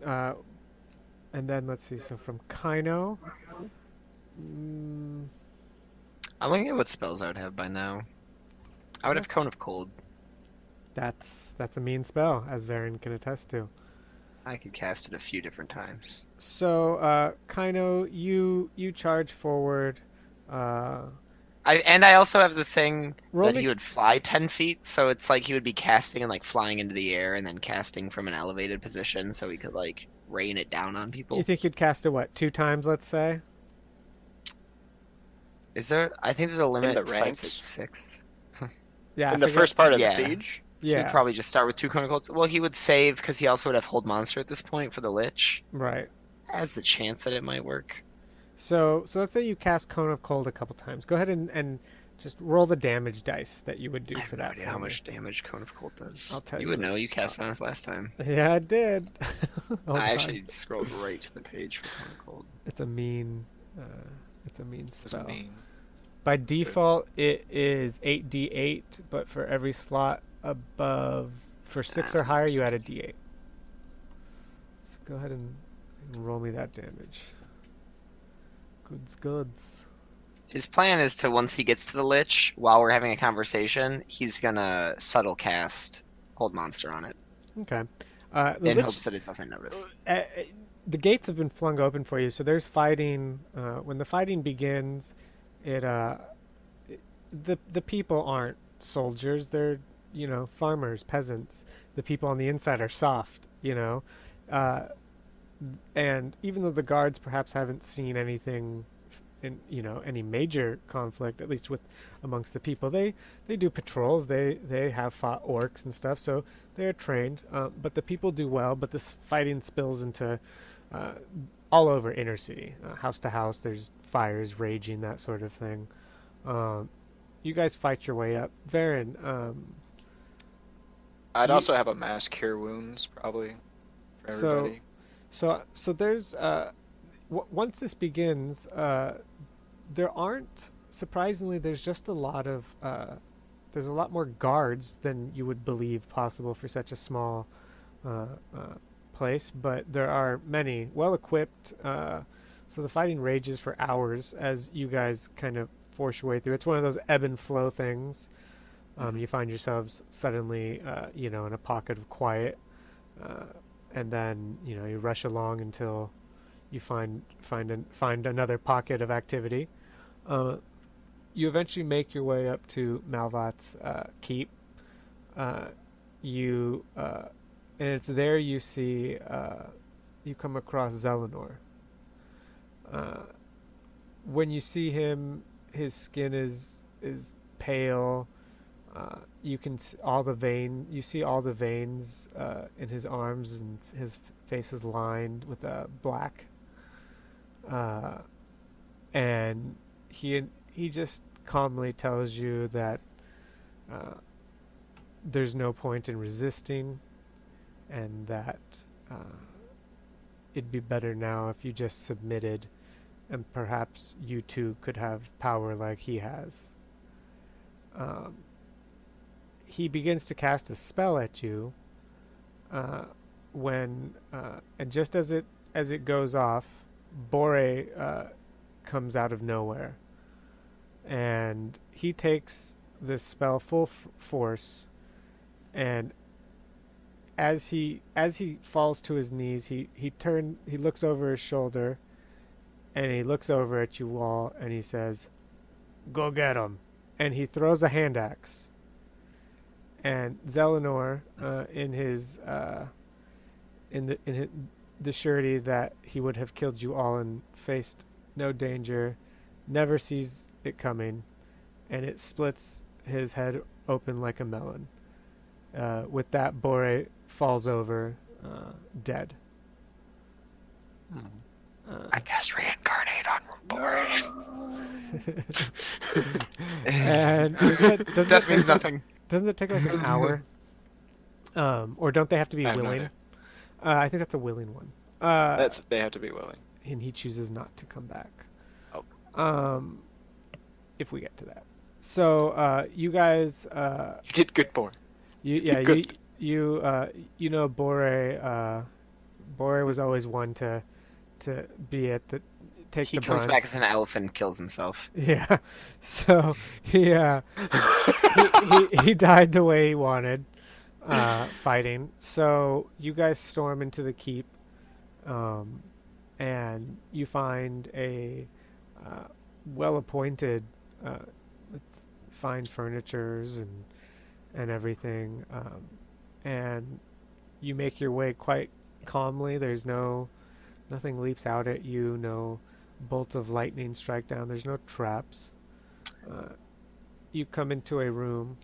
and then let's see. So from Kaino, I'm looking at what spells I would have by now. I would have Cone of Cold. that's a mean spell, as Varen can attest to. I could cast it a few different times. So Kaino, you charge forward. I also have the thing Roll that me- he would fly 10 feet, so it's like he would be casting and like flying into the air and then casting from an elevated position so he could like rain it down on people. You think you'd cast it 2 times, let's say? Is there? I think there's a limit. the It starts at ranks? 6. Yeah. I In the forget- first part of Yeah. the siege? So Yeah. he'd probably just start with 2 Cone of Colds. Well, he would save because he also would have Hold Monster at this point for the Lich. Right. Has the chance that it might work. So let's say you cast Cone of Cold a couple times. Go ahead and just roll the damage dice that you would do I have for no that. idea for how me. much damage Cone of Cold does. I'll tell You you would what- know. You cast it on us last time. Yeah, I did. Hold I on. actually scrolled right to the page for Cone of Cold. It's a mean. It's a mean That's spell. mean. By default, it is 8d8, but for every slot above, for 6 or higher, you add a d8. So go ahead and roll me that damage. Goods. His plan is to, once he gets to the Lich, while we're having a conversation, he's gonna subtle cast Hold Monster on it, Okay. The in Lich- hopes that it doesn't notice. the gates have been flung open for you, so there's fighting. When the fighting begins, the people aren't soldiers; they're farmers, peasants. The people on the inside are soft, and even though the guards perhaps haven't seen anything in any major conflict, at least with amongst the people, they do patrols. They have fought orcs and stuff, so they're trained. But the people do well. But this fighting spills into all over inner city, house to house. There's fires raging, that sort of thing. You guys fight your way up. Varen, I'd You- also have a mass cure wounds probably for So- everybody. so there's once this begins, there aren't, surprisingly, there's just a lot of there's a lot more guards than you would believe possible for such a small place, but there are many well equipped. So the fighting rages for hours as you guys kind of force your way through. It's one of those ebb and flow things. You find yourselves suddenly, in a pocket of quiet, and then you rush along until you find another pocket of activity. You eventually make your way up to Malvat's keep. And it's there you see you come across Zelenor. When you see him, his skin is pale. You can see all the veins in his arms, and his face is lined with black. And he just calmly tells you that there's no point in resisting, and that it'd be better now if you just submitted, and perhaps you too could have power like he has. He begins to cast a spell at you and just as it goes off, Bore comes out of nowhere, and he takes this spell full force, and as he falls to his knees, he looks over his shoulder, and he looks over at you all, and he says, "Go get him," and he throws a hand axe. And Zelenor, in the surety that he would have killed you all and faced no danger, never sees it coming, and it splits his head open like a melon. With that, Bore falls over, dead. I guess reincarnate on Bore. And That means nothing. Doesn't it take like an hour? Or don't they have to be I have no willing? idea. I think that's a willing one. They have to be willing. And he chooses not to come back. Oh. If we get to that. So, you guys, You did good, Bore. Bore, Bore was always one to be at the take He the comes brunt. back as an elf and kills himself. Yeah. So he died the way he wanted, fighting. So you guys storm into the keep, and you find a well-appointed, with fine furnitures and everything, and you make your way quite calmly. There's nothing leaps out at you. No bolts of lightning strike down. There's no traps. You come into a room.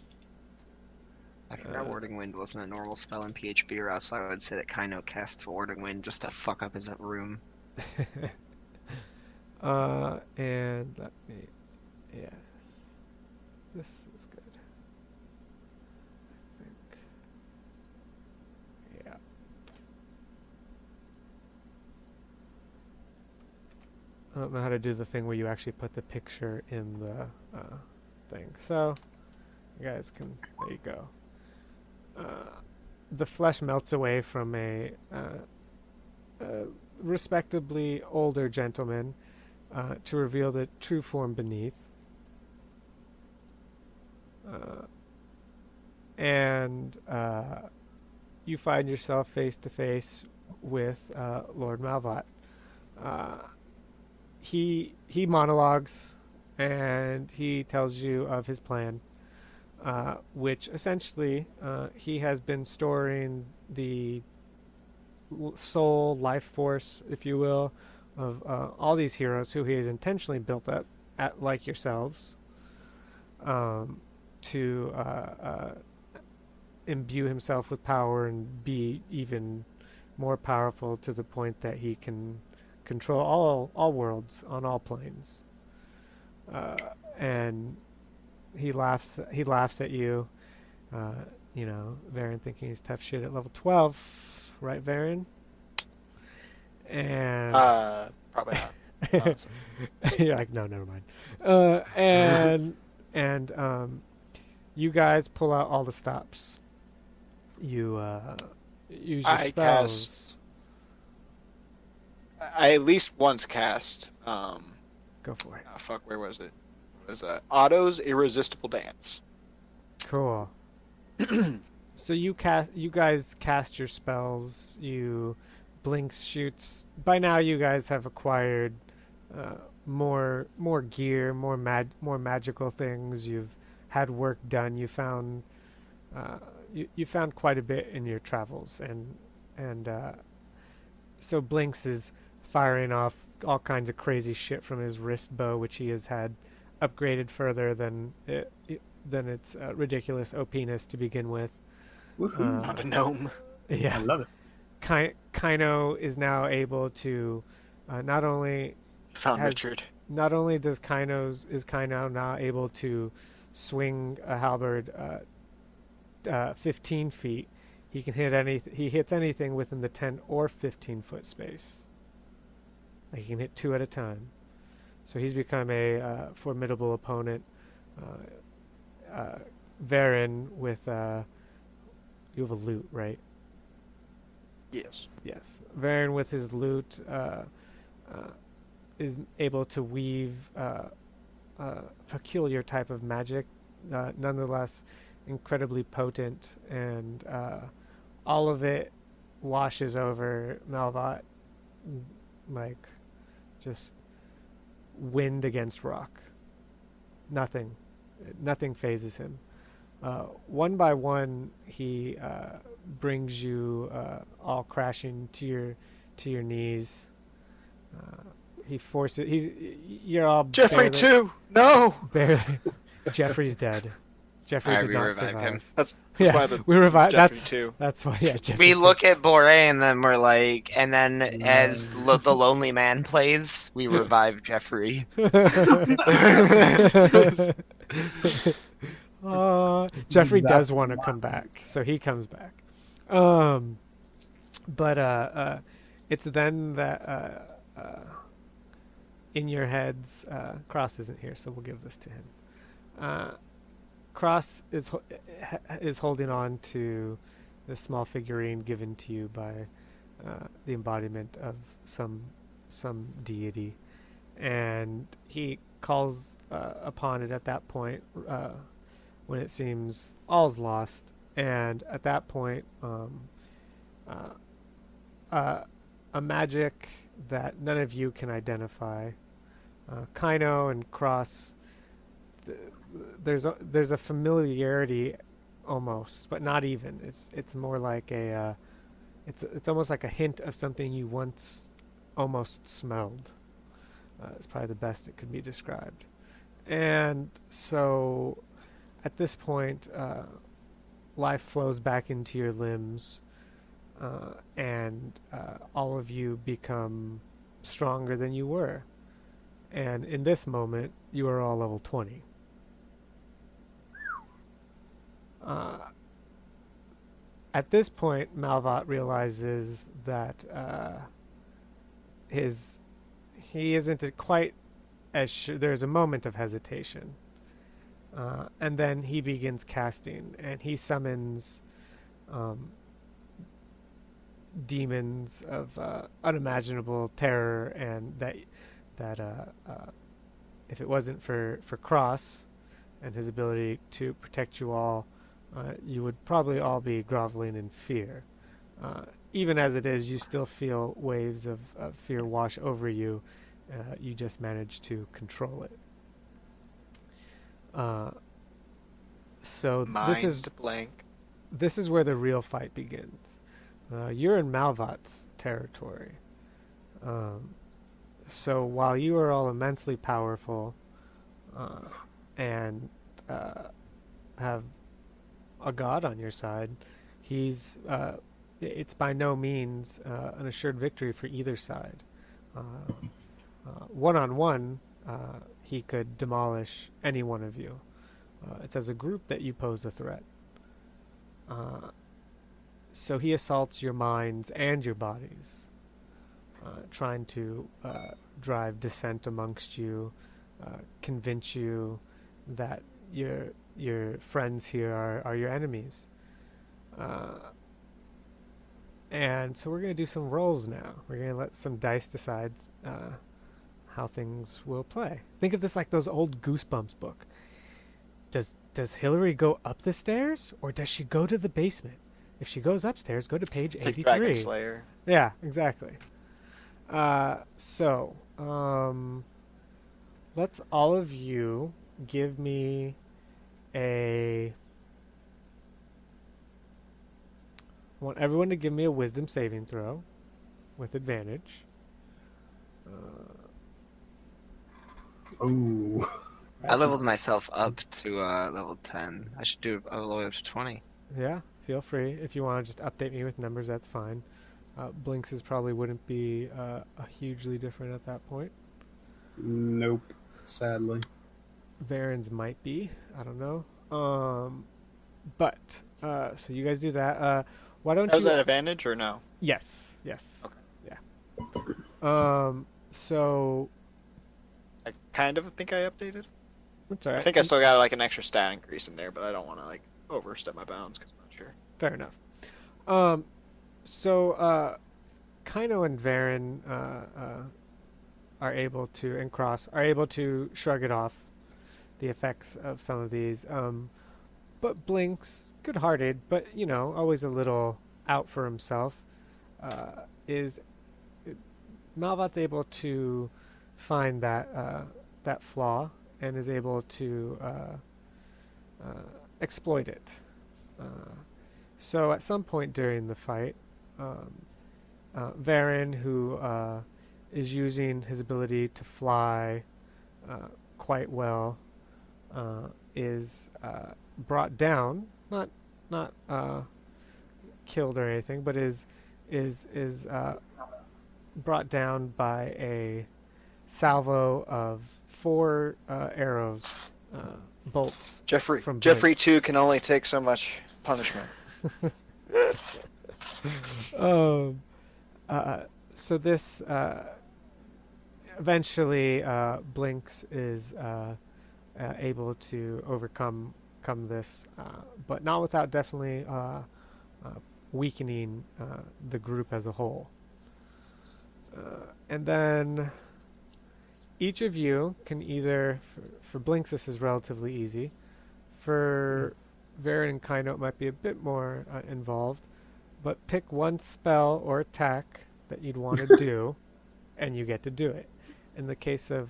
I forgot Warding Wind wasn't a normal spell in PHB, or else I would say that Kaino casts Warding Wind just to fuck up his room. And let me, yeah, this is good. I think, yeah. I don't know how to do the thing where you actually put the picture in the thing. So, you guys can, there you go. The flesh melts away from a respectably older gentleman to reveal the true form beneath. And you find yourself face to face with Lord Malvat. He monologues and he tells you of his plan, which essentially he has been storing the soul, life force, if you will, of all these heroes who he has intentionally built up, like yourselves, to imbue himself with power and be even more powerful to the point that he can control all worlds on all planes. And he laughs at you. You know, Varen thinking he's tough shit at level 12, right, Varen? And Probably not. Honestly. you're like, no, never mind. And you guys pull out all the stops. You use your I spells. cast. I at least once cast. Go for it. Fuck, where was it? It was Otto's Irresistible Dance. Cool. So you guys cast your spells. You blinks, shoots. By now, you guys have acquired more gear, more magical things. You've had work done. You found you found quite a bit in your travels, and so Blinks is firing off all kinds of crazy shit from his wrist bow, which he has had upgraded further than its ridiculous OP-ness to begin with. Woohoo! Not a gnome. Yeah. I love it. Kaino is now able to not only Found has- Richard. not only is Kaino now able to swing a halberd 15 feet, he can he hits anything within the 10 or 15 foot space. Like, he can hit 2 at a time. So he's become a formidable opponent. Varen with you have a lute, right? Yes. Yes. Varen with his lute is able to weave a peculiar type of magic, nonetheless incredibly potent, and all of it washes over Malvat like just wind against rock. Nothing phases him. One by one, he brings you all crashing to your knees. You're all Jeffrey barely, too. No. barely. Jeffrey's dead. Jeffrey Alright, did we not revive survive. him. That's Yeah, why the we revive. Jeffrey That's too. that's why. Yeah, Jeffrey. We too. look at Bore and then we're like, and then as the Lonely Man plays, we revive Jeffrey. Jeffrey does Exactly. want to come back, so he comes back. But it's then that in your heads, Cross isn't here, so we'll give this to him. Cross is holding on to the small figurine given to you by the embodiment of some deity, and he calls upon it at that point when it seems all's lost. And at that point, a magic that none of you can identify, Kaino and Cross, there's a familiarity almost, but not even. It's more like it's almost like a hint of something you once almost smelled. It's probably the best it could be described. And so at this point, life flows back into your limbs, and all of you become stronger than you were. And in this moment, you are all level 20. At this point, Malvat realizes that he isn't quite as sure. There's a moment of hesitation. And then he begins casting, and he summons demons of unimaginable terror, and that if it wasn't for Cross and his ability to protect you all, you would probably all be groveling in fear. Even as it is, you still feel waves of fear wash over you. You just manage to control it. So Mind blank. this is where the real fight begins. You're in Malvat's territory. So while you are all immensely powerful and have a god on your side, it's by no means an assured victory for either side. One-on-one, he could demolish any one of you. It's as a group that you pose a threat. So he assaults your minds and your bodies, trying to drive dissent amongst you, convince you that your friends here are your enemies. And so we're going to do some rolls now. We're going to let some dice decide how things will play. Think of this like those old Goosebumps book. Does Hillary go up the stairs, or does she go to the basement? If she goes upstairs, go to page It's like 83. Dragon Slayer. Yeah, exactly. Let's all of you give me I want everyone to give me a wisdom saving throw with advantage. Oh. I leveled myself up to level 10. I should do it all the way up to 20. Yeah, feel free. If you want to just update me with numbers, that's fine. Blinks's probably wouldn't be a hugely different at that point. Nope. Sadly. Varen's might be. I don't know. So you guys do that. Why don't Was you? that advantage or no? Yes. Yes. Okay. Yeah. So I kind of think I updated. that's all right. I think I still got like an extra stat increase in there, but I don't want to like overstep my bounds because I'm not sure. Fair enough. Kaino and Varen are able to, and Cross are able to shrug it off, the effects of some of these. But Blinks, good-hearted, but always a little out for himself, Malvat's able to find that flaw and is able to exploit it. So at some point during the fight, Varen, who is using his ability to fly quite well, is brought down, not killed or anything, but is brought down by a salvo of 4 arrows, bolts. Jeffrey From Jeffrey too can only take so much punishment. So this eventually Blinks is able to overcome this, but not without definitely weakening the group as a whole. And then each of you can either, for Blinks this is relatively easy, for Varen and Kaino it might be a bit more involved, but pick one spell or attack that you'd want to do, and you get to do it. In the case of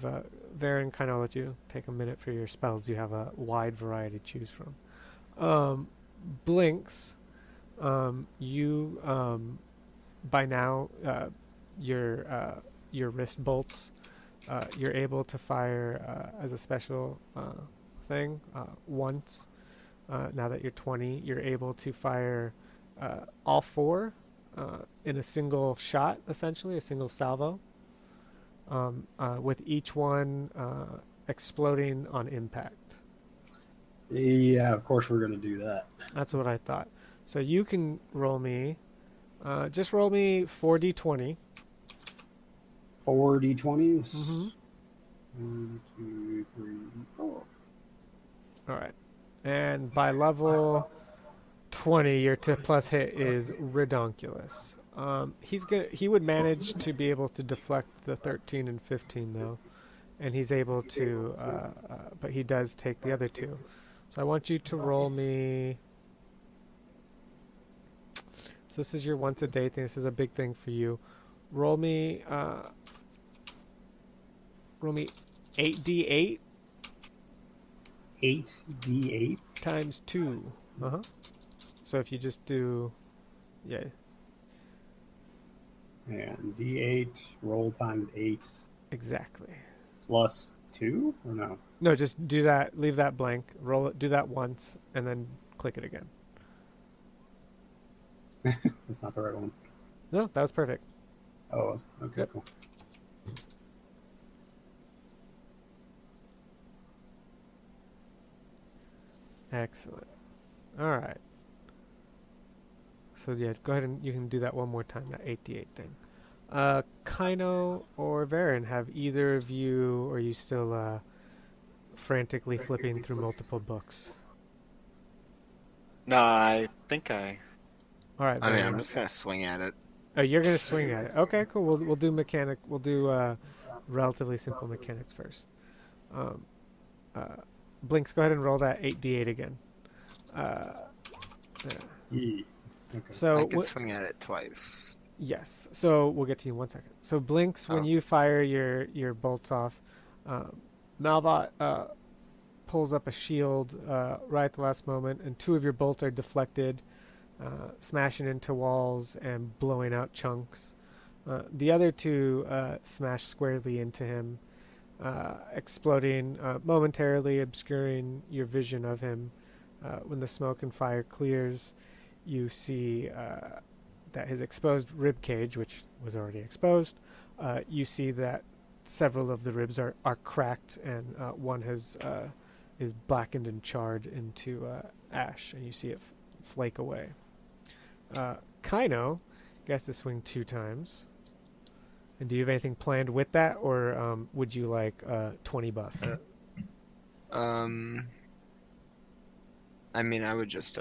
Varen, Kaino, I'll let you take a minute for your spells. You have a wide variety to choose from. Blinks, you by now your wrist bolts, you're able to fire as a special thing once. Now that you're 20, you're able to fire all 4 in a single shot, essentially, a single salvo. with each one exploding on impact. Yeah, of course we're gonna do that. That's what I thought. So you can roll me, just roll me 4d20. 4 d20s. Mm-hmm. 1, 2, 3, 4. All right. And by level 20, your tip plus hit is redonkulous. He would manage to be able to deflect the 13 and 15 though, and he's able to, but he does take the other two. So I want you to roll me. So this is your once a day thing. This is a big thing for you. Roll me 8d8 8d8s. times 2. Uh-huh. So if you just do, yeah, And d8 roll times 8 exactly. plus 2 or no? No, just do that. Leave that blank. Roll it. Do that once, and then click it again. That's not the right one. No, that was perfect. Oh, okay, Yep. cool. Excellent. All right. So yeah, go ahead and you can do that one more time. That 8d8 thing. Kaino or Varen, have either of you, or are you still frantically flipping through multiple books? No, I think I. All right. I mean, Varen. I'm just gonna swing at it. Oh, you're gonna swing at it. Okay, cool. We'll do mechanic. We'll do relatively simple mechanics first. Blinks, go ahead and roll that 8d8 again. Yeah. Yeah. Okay. So I can swing at it twice. yes. So we'll get to you in 1 second. So Blinks, when Oh. you fire your bolts off, Malbot pulls up a shield right at the last moment, and 2 of your bolts are deflected, smashing into walls and blowing out chunks. The other 2 smash squarely into him, exploding, momentarily obscuring your vision of him. When the smoke and fire clears, you see that his exposed rib cage, which was already exposed, you see that several of the ribs are cracked, and one has is blackened and charred into ash, and you see it flake away. Kaino gets to swing 2 times. And do you have anything planned with that, or would you like 20 buff? I mean, I would just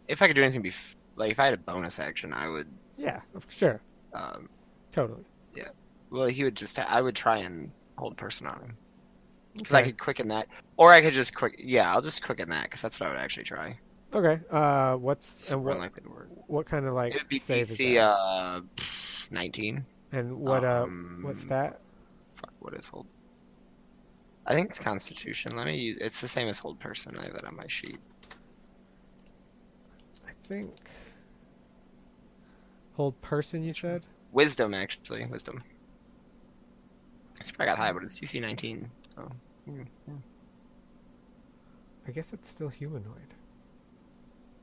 if I could do anything like if I had a bonus action, I would Yeah, sure, um totally. well, he would just I would try and hold person on him because I Okay. could quicken that, or I could just I'll just quicken that because that's what I would actually try. Okay. What's It's and super what unlikely to work. what kind of like It would be save is PC that? 19. And what stat? Fuck, what is hold? I think it's Constitution. Let me use. It's the same as hold person. I have that on my sheet. I think hold person. You said. Wisdom, actually, wisdom. It's probably got high, but it's DC 19. So. Yeah. I guess it's still humanoid.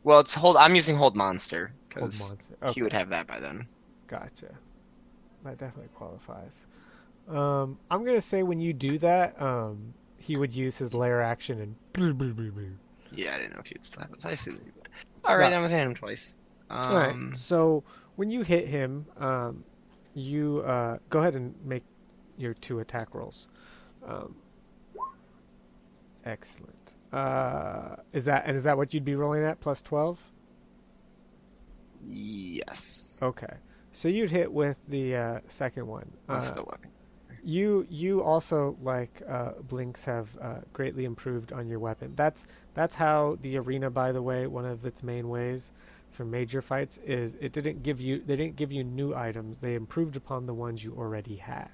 Well, it's hold. I'm using hold monster Hold because monster. Okay. he would have that by then. Gotcha. That definitely qualifies. I'm gonna say when you do that, he would use his lair action and. Yeah, I didn't know if you'd still have it. I assume you would. All right, I'm gonna hit him twice. All right. So when you hit him, you go ahead and make your 2 attack rolls. Excellent. Is that what you'd be rolling at, plus 12? Yes. Okay. So you'd hit with the second one. That's the weapon. You also, like Blinks, have greatly improved on your weapon. That's how the arena, by the way, one of its main ways for major fights is they didn't give you new items. They improved upon the ones you already had.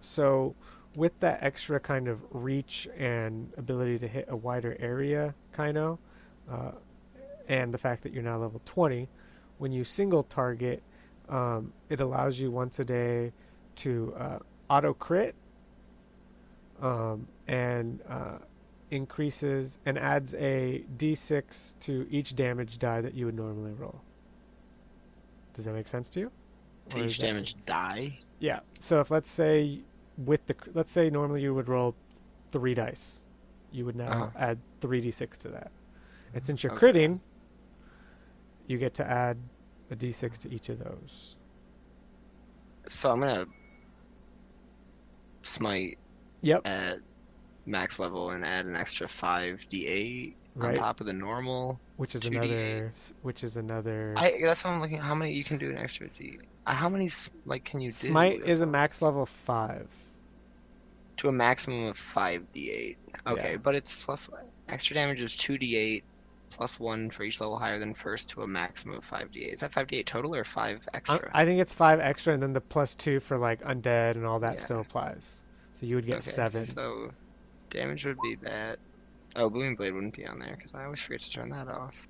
So with that extra kind of reach and ability to hit a wider area, Kaino, and the fact that you're now level 20, when you single target, it allows you once a day to auto crit, and increases and adds a d6 to each damage die that you would normally roll. Does that make sense to you? To Or each is that- damage die. Yeah. So if let's say let's say normally you would roll 3 dice, you would now Uh-huh. add 3d6 to that. And since you're Okay. critting, you get to add a d6 to each of those. So I'm gonna smite Yep. at max level and add an extra 5d8 on Right. top of the normal. Which is 2d8. another. That's what I'm looking at. How many you can do an extra d? How many can you do? Smite as is a well max as- level 5. to a maximum of 5d8. Okay, Yeah. but it's plus extra damage is 2d8 plus 1 for each level higher than first to a maximum of 5d8. Is that 5d8 total or 5 extra? I think it's 5 extra, and then the +2 for like undead and all that Yeah. still applies. So you would get Okay, 7. So damage would be that. Oh, Booming Blade wouldn't be on there because I always forget to turn that off.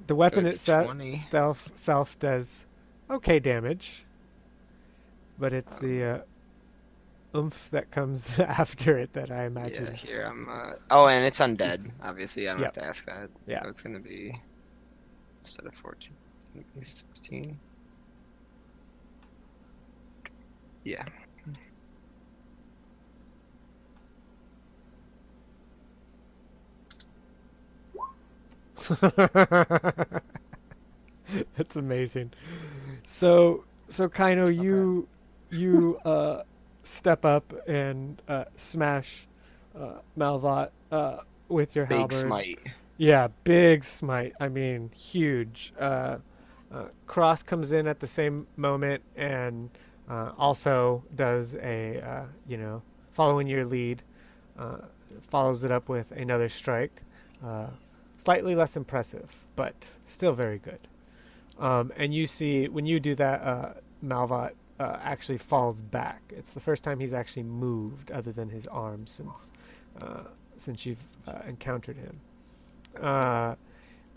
The weapon it's itself 20. self does okay damage, but it's the oomph that comes after it that I imagine. Yeah, here I'm. Oh, and it's undead. Obviously, I don't Yep. have to ask that. Yeah. So it's gonna be instead of 14, it'll be 16. Yeah. That's amazing. So Kaino, you step up and smash Malvat with your Big halberd. smite. Yeah, big smite. I mean, huge. Cross comes in at the same moment and also does following your lead, follows it up with another strike. Slightly less impressive, but still very good. And you see, when you do that, Malvat actually falls back. It's the first time he's actually moved other than his arms since you've encountered him.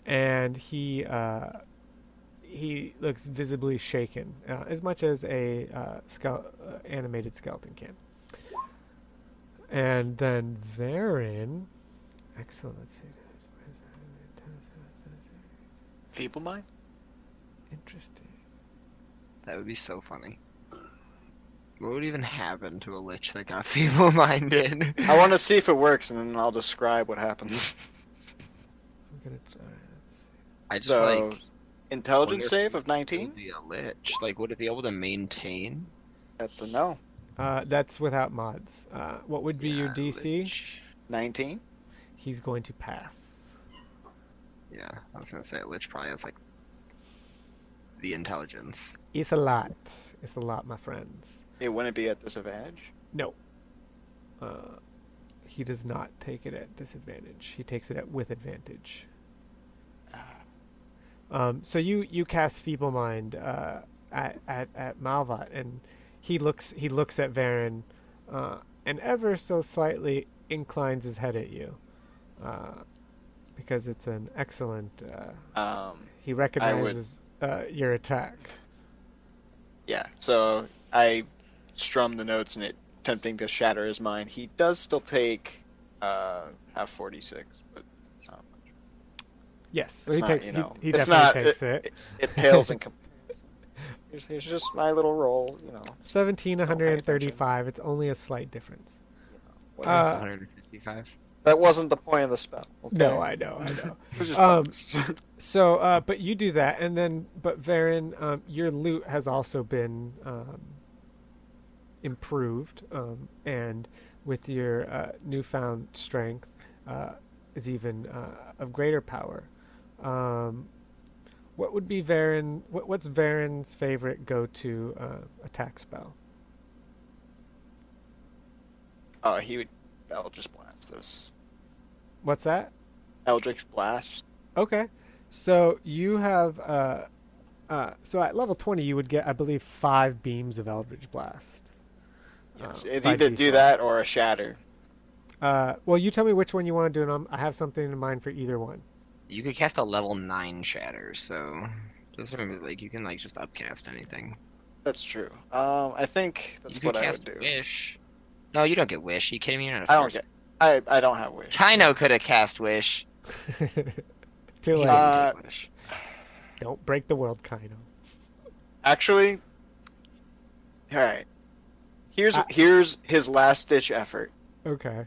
And he looks visibly shaken, as much as a animated skeleton can. And then Varen, excellent. Let's see. Feeble mind? Interesting. That would be so funny. What would even happen to a lich that got feeble-minded? I want to see if it works, and then I'll describe what happens. I'm gonna try. I just So, wonder intelligence if save it of would 19? still be a lich. Like, would it be able to maintain? That's a no. That's without mods. What would be your Yeah, DC? lich. 19? He's going to pass. Yeah, I was gonna say a lich probably has like the intelligence. It's a lot. It's a lot, my friends. It wouldn't be at disadvantage? No. He does not take it at disadvantage. He takes it with advantage. So you cast Feeble Mind at Malvat, and he looks at Varen, and ever so slightly inclines his head at you, because it's an excellent. He recognizes your attack. Yeah, so I strum the notes and it attempting to shatter his mind. He does still take half 46, but it's not much. Yes, so It's he not, takes. you know, He it's definitely not- takes it. It pales in comparison. Here's just my little roll, 1,735. It's only a slight difference. Whatever. It's 155. That wasn't the point of the spell. Okay? No, I know. It was just Um, bonus. So, but you do that, and then, but Varen, your loot has also been improved, and with your newfound strength, is even of greater power. What would be Varen? What's Varen's favorite go-to attack spell? He would Eldritch Blast this. What's that? Eldritch Blast. Okay, so you have so at level 20 you would get, I believe, 5 beams of Eldritch Blast. Yes, it'd 5d4. either do that or a shatter. Well, you tell me which one you want to do, and I have something in mind for either one. You could cast a level 9 shatter, so just remember, like, you can like just upcast anything. That's true. I think that's you could what I cast would do. Wish. No, you don't get Wish. Are you kidding me? You're not a I don't sorcerer. get. I don't have wish. Kaino could have cast Wish. Too He late. didn't Uh, get Wish. Don't break the world, Kaino. Actually, All right. Here's I- here's his last ditch effort. Okay.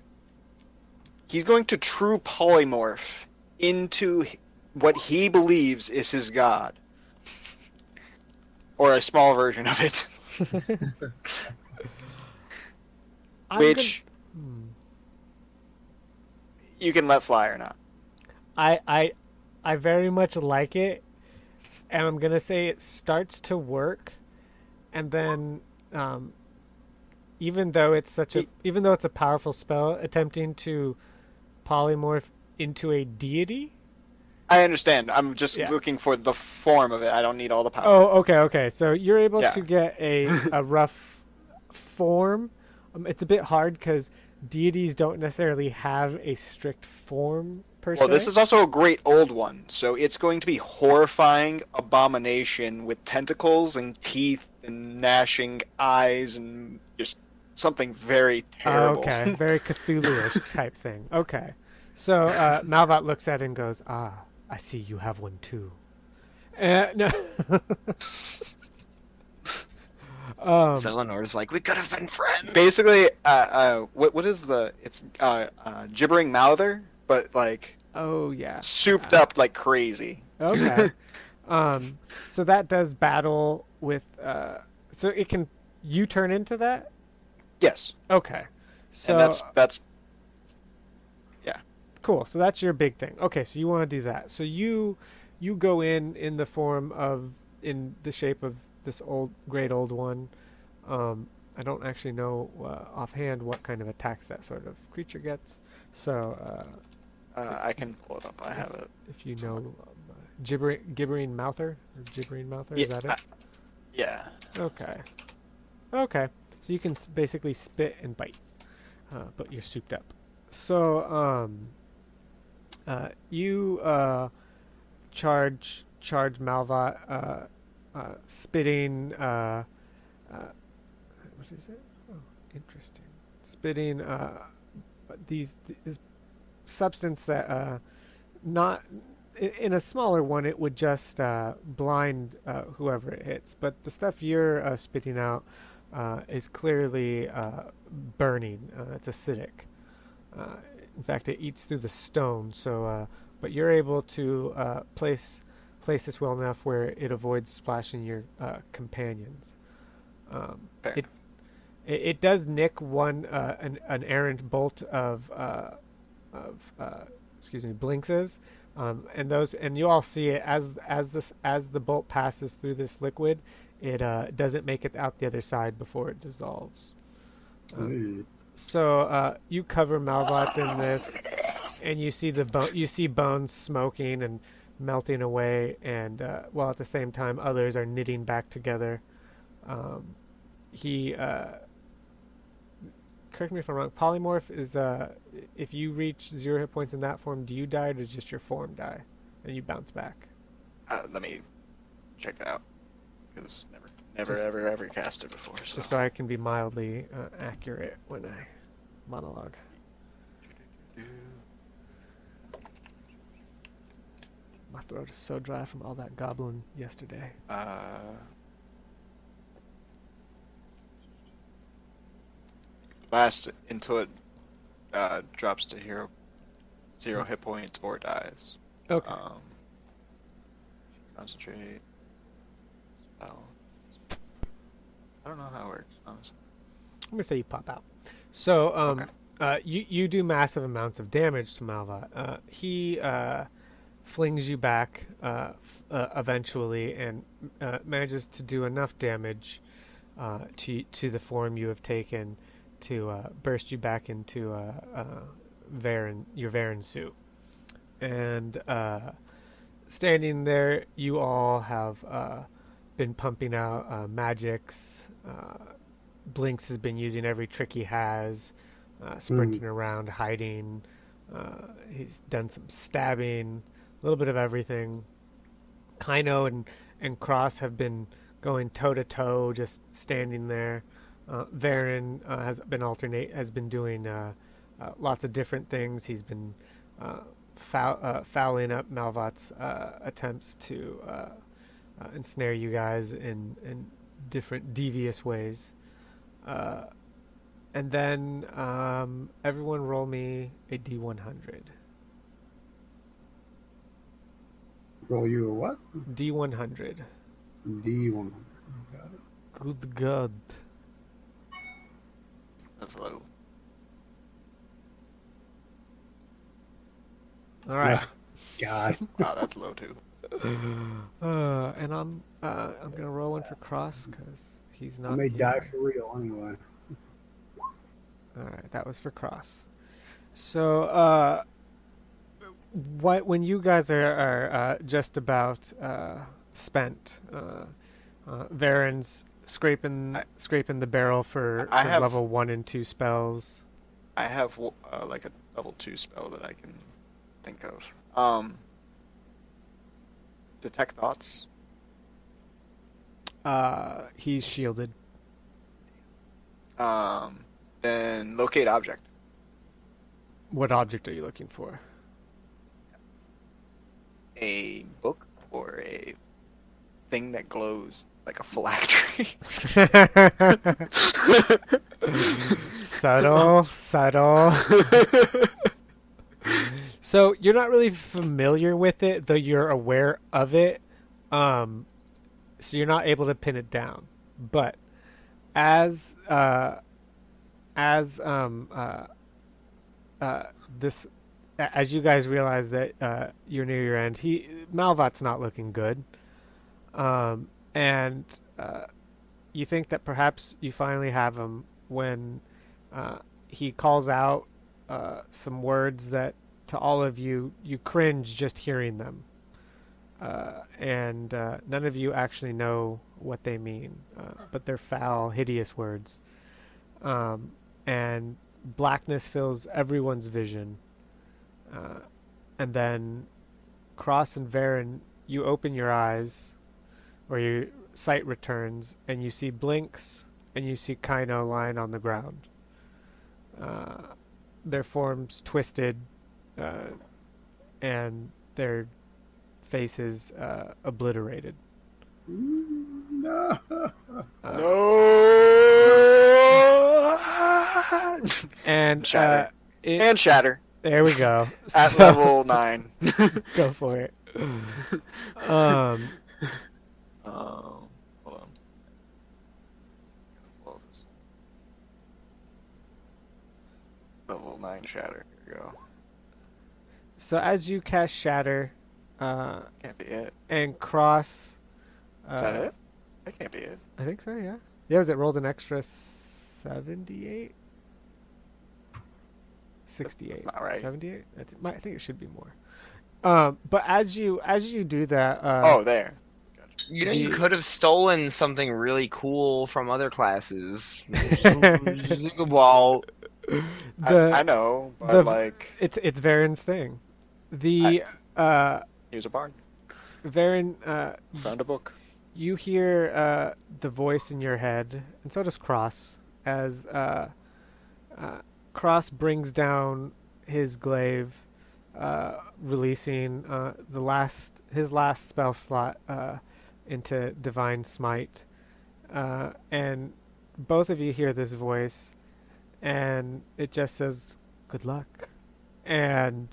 He's going to true polymorph into what he believes is his god, or a small version of it, I'm which gonna- hmm. you can let fly or not. I very much like it, and I'm gonna say it starts to work, and then even though it's a powerful spell, attempting to polymorph into a deity. I understand. I'm just Yeah. looking for the form of it. I don't need all the power. Oh, okay. So you're able Yeah. to get a rough form. It's a bit hard because deities don't necessarily have a strict form per Well, se. this is also a great old one, so it's going to be horrifying abomination with tentacles and teeth and gnashing eyes and just something very terrible. Okay, very Cthulhu-ish type thing. Okay. So Malvat looks at it and goes, "Ah, I see you have one too." No. Zelenor's like, we could have been friends. Basically, what is it's gibbering mouther, but like Oh yeah. souped up like crazy. Okay. So that does battle with. So it can. You turn into that. Yes, Okay. So and that's cool. So that's your big thing. Okay. So you want to do that. So you go in the form of in the shape of this great old one. I don't actually know offhand what kind of attacks that sort of creature gets. So I can pull it up. I have it. if you know gibbering mouther or gibbering mouther, is Yeah, that it? Yeah. Okay. Okay. So you can basically spit and bite, but you're souped up. So you charge Malvat, spitting. What is it? Oh, interesting. Spitting. This substance that not in a smaller one it would just blind whoever it hits, but the stuff you're spitting out is clearly burning. It's acidic. In fact, it eats through the stone. So, but you're able to place this well enough where it avoids splashing your companions. Fair. It does nick an errant bolt of excuse me, Blinks's, and you all see it as the bolt passes through this liquid. It doesn't make it out the other side before it dissolves. Ooh. So you cover Malvat in this, and you see bones smoking and melting away, and while at the same time others are knitting back together. He correct me if I'm wrong. Polymorph is if you reach 0 hit points in that form, do you die or does just your form die, and you bounce back? Let me check it out because never ever cast it before. So. Just so I can be mildly accurate when I monologue. My throat is so dry from all that goblin yesterday. Last until it drops to 0 hit points or dies. Okay. Concentrate. Spell. I don't know how it works, honestly. I'm gonna say you pop out. So Okay. you do massive amounts of damage to Malvat. He flings you back eventually and manages to do enough damage to the form you have taken to burst you back into your Varen suit. And standing there, you all have been pumping out magics. Blinks has been using every trick he has, sprinting around, hiding. He's done some stabbing, a little bit of everything. Kaino and Cross have been going toe to toe, just standing there. Varen has been doing lots of different things. He's been fouling up Malvat's attempts to ensnare you guys in different devious ways. And then everyone roll me a D100. Roll you a what? D100. D100. Got it. Good God. That's low. All right. God. Wow, that's low too. And I'm gonna roll one for Cross because he's not. I may here. die for real anyway. All right, that was for Cross. So, when you guys are just about spent, Varen's scraping the barrel for I have- level 1 and 2 spells. I have like a level 2 spell that I can think of. Detect thoughts. He's shielded. Then locate object. What object are you looking for? A book or a thing that glows like a phylactery. Subtle. So you're not really familiar with it, though you're aware of it. So you're not able to pin it down. But as you guys realize that you're near your end, Malvat's not looking good, and you think that perhaps you finally have him when he calls out some words that, to all of you, you cringe just hearing them, and none of you actually know what they mean, but they're foul, hideous words, and blackness fills everyone's vision. And then, Cross and Varen, you open your eyes, or your sight returns, and you see Blinks, and you see Kaino lying on the ground. Their forms twisted, and their faces obliterated. No. And Shatter. it, And shatter there we go. at So- level 9. Go for it. Hold on. Well, this- Level 9 shatter. Here we go. So as you cast Shatter, Can't be it. and Cross, Is that it? That can't be it. I think so. Yeah. Yeah. Was it rolled an extra 78? 68. That's not right. 78. I think it should be more. But as you do that, Oh, there. Gotcha. You know, you The- could have stolen something really cool from other classes. Well, the I know, but the- like, it's Varen's thing. The he was a bard. Varen, Found a book. you hear the voice in your head, and so does Cross, as Cross brings down his glaive, releasing his last spell slot into Divine Smite, and both of you hear this voice, and it just says, "Good luck," and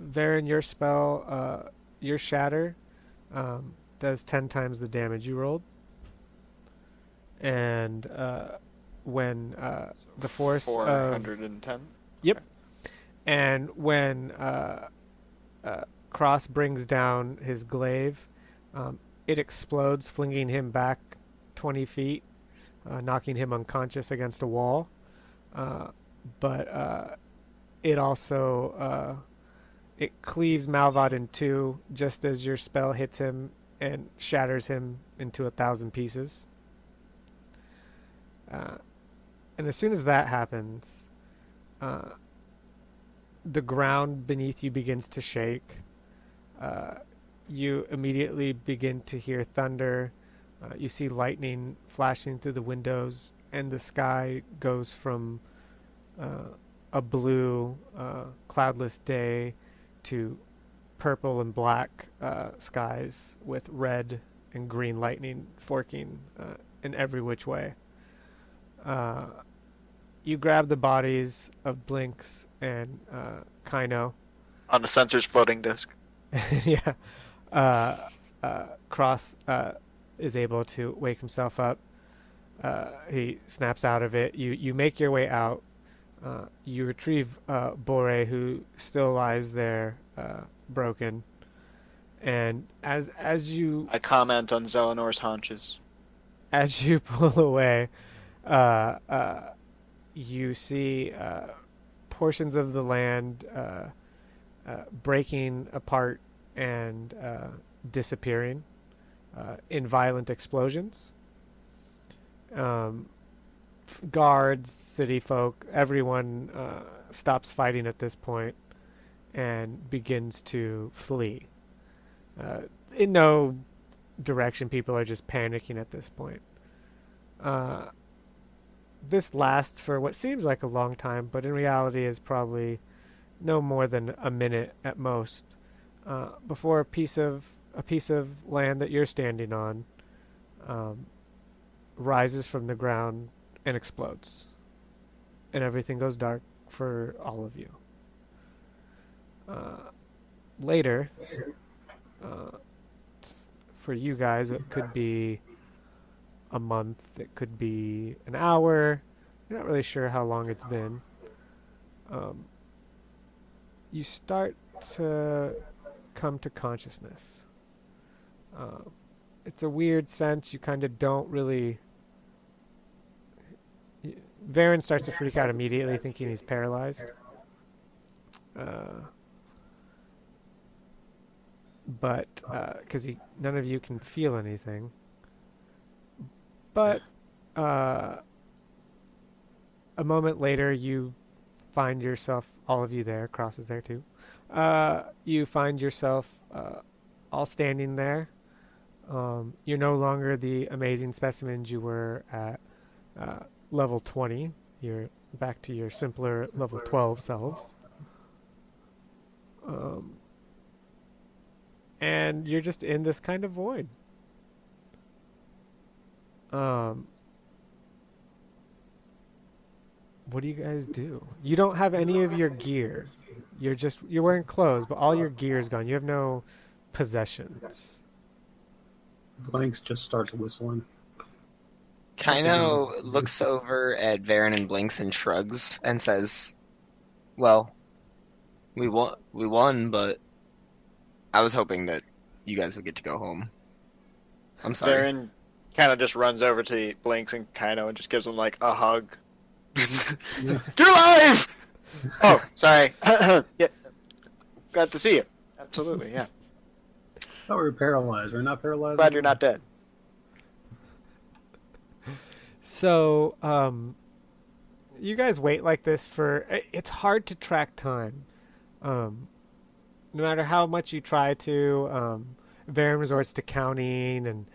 Varen, your spell, your Shatter, does 10 times the damage you rolled. And when the force of 410. and when Cross brings down his glaive, it explodes, flinging him back 20 feet, knocking him unconscious against a wall. But it also it cleaves Malvat in two just as your spell hits him and shatters him into 1,000 pieces. And as soon as that happens, the ground beneath you begins to shake. You immediately begin to hear thunder. You see lightning flashing through the windows, and the sky goes from a blue, cloudless day to purple and black skies with red and green lightning forking in every which way. You grab the bodies of Blinks and Kaino. On the sensor's floating disk. Yeah. Cross is able to wake himself up. He snaps out of it. You make your way out. You retrieve Bore, who still lies there, broken. And as you I comment on Zelenor's haunches. as you pull away, you see portions of the land breaking apart and disappearing in violent explosions. Guards, city folk, everyone stops fighting at this point and begins to flee. In no direction, people are just panicking at this point. This lasts for what seems like a long time, but in reality is probably no more than a minute at most, before a piece of land that you're standing on rises from the ground and explodes, and everything goes dark for all of you. Later, for you guys, it could be a month, it could be an hour. You're not really sure how long it's been. You start to come to consciousness. It's a weird sense. You kind of don't really... Varen starts to freak out immediately, thinking he's paralyzed. But because none of you can feel anything. But a moment later, you find yourself, all of you there, Cross is there too. You find yourself all standing there. You're no longer the amazing specimens you were at level 20. You're back to your simpler level 12 selves. And you're just in this kind of void. What do you guys do? You don't have any of your gear. You're wearing clothes, but all your gear is gone. You have no possessions. Blanks just starts whistling. Kaino looks over at Varen and Blinks and shrugs and says, "Well, we won, but I was hoping that you guys would get to go home. I'm sorry." Varen kind of just runs over to the Blinks and Kaino and just gives them like a hug. You're alive! Oh, sorry. Yeah, glad to see you. Absolutely, yeah. I thought we were paralyzed. We're not paralyzed. Glad you're not dead. So, you guys wait like this for... It's hard to track time. No matter how much you try to, Varen resorts to counting and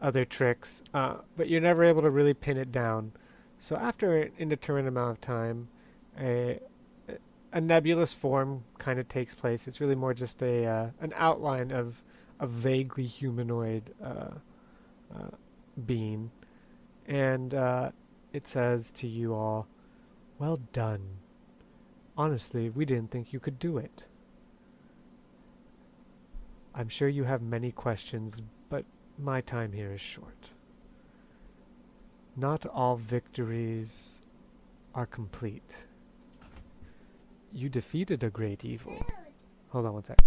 other tricks, but you're never able to really pin it down. So after an indeterminate amount of time, a nebulous form kind of takes place. It's really more just an outline of a vaguely humanoid being. And it says to you all, "Well done. Honestly, we didn't think you could do it. I'm sure you have many questions, but my time here is short. Not all victories are complete. You defeated a great evil." Hold on one sec.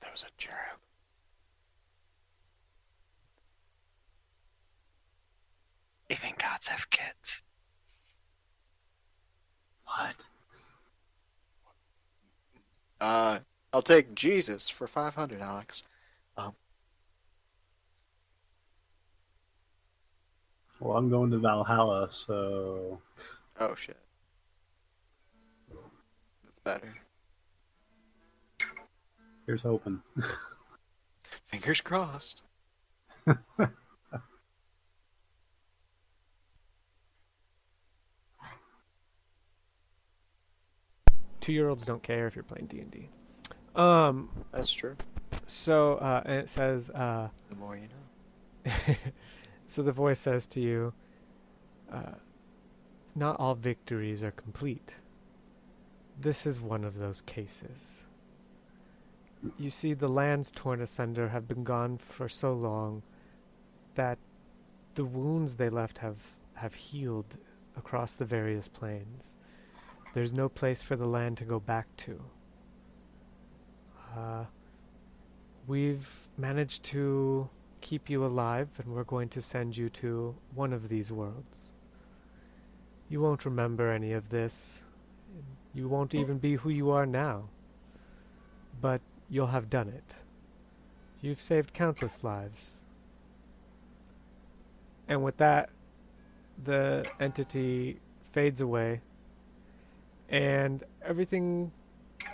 That was a cherub. Even gods have kids. What? I'll take Jesus for 500, Alex. Well, I'm going to Valhalla, so Oh shit. That's better. here's hoping. Fingers crossed. 2-year-olds don't care if you're playing D&D. That's true. So, and it says, The more you know. so the voice says to you, not all victories are complete. This is one of those cases. You see, the lands torn asunder have been gone for so long that the wounds they left have healed across the various planes. There's no place for the land to go back to. We've managed to keep you alive, and we're going to send you to one of these worlds. You won't remember any of this. You won't even be who you are now. But you'll have done it. You've saved countless lives. And with that, the entity fades away, and everything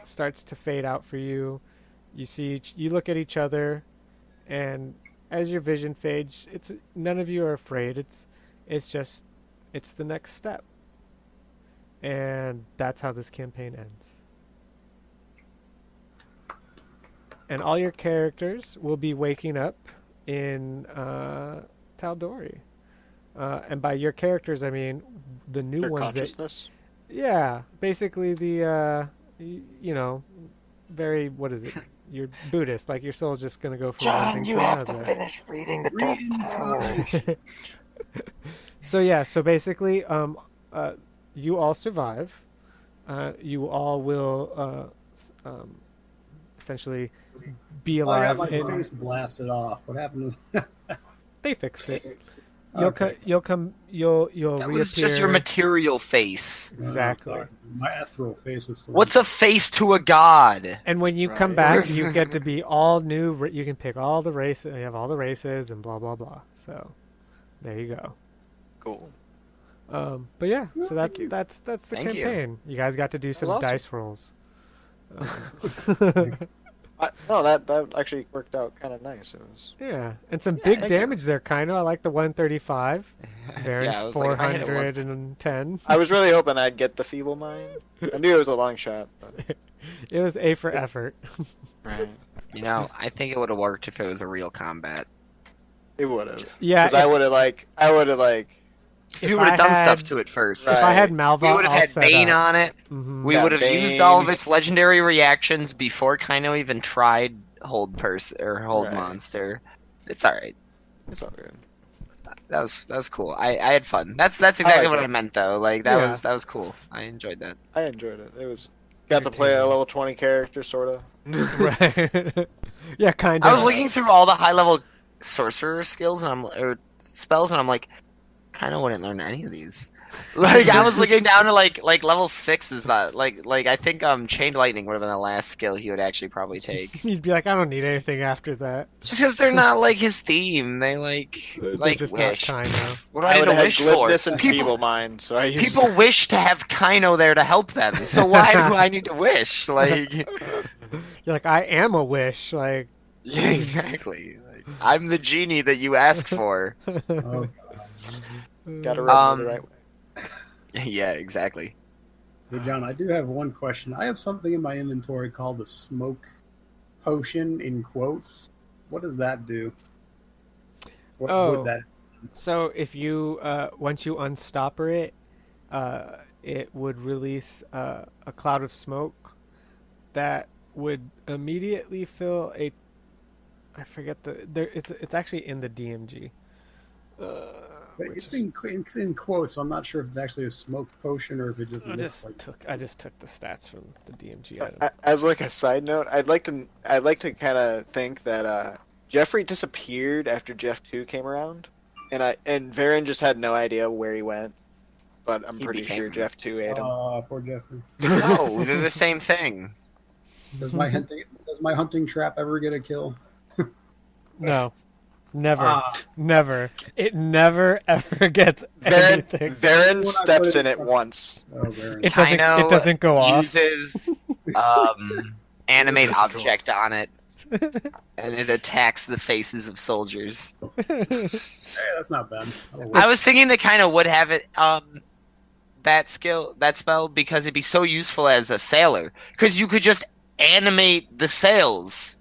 starts to fade out for you. You see, you look at each other, and as your vision fades, it's none of you are afraid. It's just the next step, and that's how this campaign ends. And all your characters will be waking up in Tal'Dorei. And by your characters, I mean the new Their ones. consciousness. Yeah, basically the very, what is it? You're Buddhist, like your soul's just gonna go from one thing to another. finish reading the Dark Tower. So yeah, so basically, you all survive. You all will essentially be I got alive. my And face blasted off. What happened to they fixed it. Okay. You'll That reappear. was just your material face. Exactly. Sorry. My ethereal face was still. What's a face to a god? And when you come Right. back, you get to be all new. You can pick all the races. You have all the races and blah blah blah. So there you go. Cool. But yeah, so Thank you. that's the Thank you. campaign. You guys got to do some awesome. dice rolls. Um, No, that actually worked out kind of nice. It was. yeah, and some big thank you. damage there, kind of. I like the 135. I Baron's was like, if I hit it once- 410. I was really hoping I'd get the feeble mind. I knew it was a long shot. But... It was A for effort. Right. You know, I think it would have worked if it was a real combat. It would have. Yeah, Because I would have like. If you would have I done had- stuff to it first. if I had Right. Malva, We would have all had set Bane up. on it. Mhm. We Yeah, would have Bane. used all of its legendary reactions before Kaino even tried hold hold Right. monster. It's all right. It's all good. That was cool. I had fun. That's exactly like what it. I meant though. Like that Yeah. was cool. I enjoyed that. I enjoyed it. It was. Got to play a level 20 character, sort of. Right. Yeah, kind of. I was looking through all the high level sorcerer skills or spells, and I'm like, kind of wouldn't learn any of these. Like I was looking down to like level 6 is not like I think chained lightning would have been the last skill he would actually probably take. You'd be like, I don't need anything after that. Just because they're not like his theme. They like They're just wish. not Kaino. What do I I need would to have had wish for? glibness and People, feeble mind, so I used. people wish to have Kaino there to help them. So why do I need to wish? Like, You're like, I am a wish. Like, yeah, exactly. Like, I'm the genie that you asked for. Oh, Gotta rub me the Um, right way. Yeah, exactly. hey, John, I do have one question. I have something in my inventory called the smoke potion, in quotes. What does that do? What Oh. would that? so if you once you unstopper it, it would release a cloud of smoke that would immediately fill a. I forget it's actually in the DMG. It's in quotes, so I'm not sure if it's actually a smoke potion or if it just looks like. I just took the stats from the DMG item. As like a side note, I'd like to kind of think that Jeffrey disappeared after Jeff 2 came around, and Varen just had no idea where he went. But I'm He pretty became- sure Jeff 2 ate him. Poor Jeffrey. No, they're the same thing. Does my hunting trap ever get a kill? No, never, Ah, never. It never ever gets anything. Varen When I steps put it in it in- once. oh, there. It doesn't. Kaino It doesn't go off. uses animate Doesn't go object on it, and it attacks the faces of soldiers. Hey, that's not bad. That'll work. I was thinking they kind of would have it that spell because it'd be so useful as a sailor because you could just animate the sails.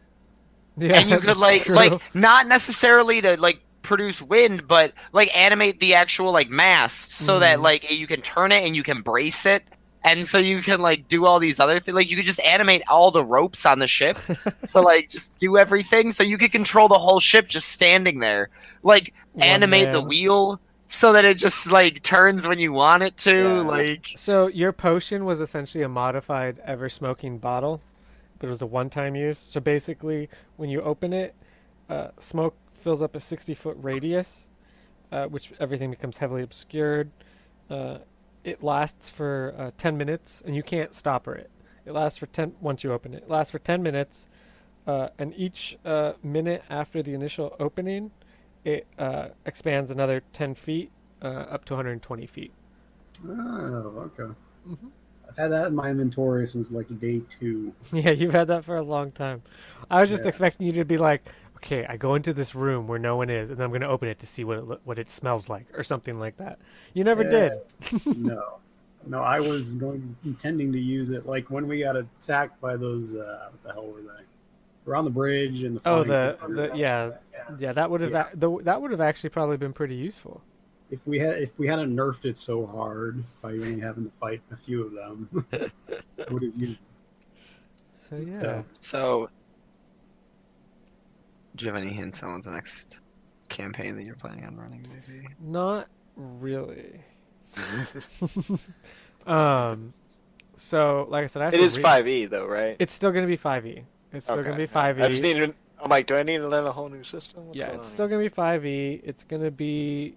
Yeah, And you could that's like true. not necessarily to like produce wind, but like animate the actual like mast so that Mhm. like you can turn it and you can brace it, and so you can like do all these other things. Like you could just animate all the ropes on the ship to like just do everything, so you could control the whole ship just standing there. Like One animate the man. wheel so that it just like turns when you want it to. Yeah. Like So your potion was essentially a modified ever smoking bottle, but it was a one-time use. So basically, when you open it, smoke fills up a 60-foot radius, which everything becomes heavily obscured. Uh, it lasts for 10 minutes, and you can't stop it. It lasts for 10 once you open it. It lasts for 10 minutes, and each minute after the initial opening, it expands another 10 feet up to 120 feet. Oh, okay. Mhm. I've had that in my inventory since like day 2. Yeah, you've had that for a long time. I was just Yeah. expecting you to be like, okay, I go into this room where no one is, and I'm going to open it to see what it smells like, or something like that. You never Yeah. did. No. No, I was intending to use it like when we got attacked by those what the hell were they? We're on the bridge and the Oh, flying the yeah, yeah. That would have Yeah. that would have actually probably been pretty useful. If we hadn't nerfed it so hard by only having to fight a few of them, I would have used So yeah. So- so. Do you have any hints on what the next campaign that you're planning on running, maybe? Not really. So like I said, I have It to is 5e though, right? It's still going to be 5e. It's still going to be 5e. I just need to. I'm like, do I need to learn a whole new system? What's Yeah, going it's on still here? gonna be 5e. It's gonna be.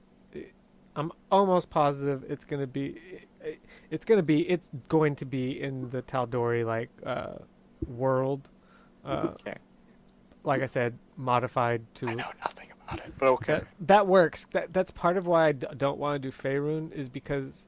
I'm almost positive it's gonna be. It's going to be in the Tal'Dori world. Okay. Like I said, modified I to. know nothing about it, but okay. That works. That's part of why I don't want to do Faerun is because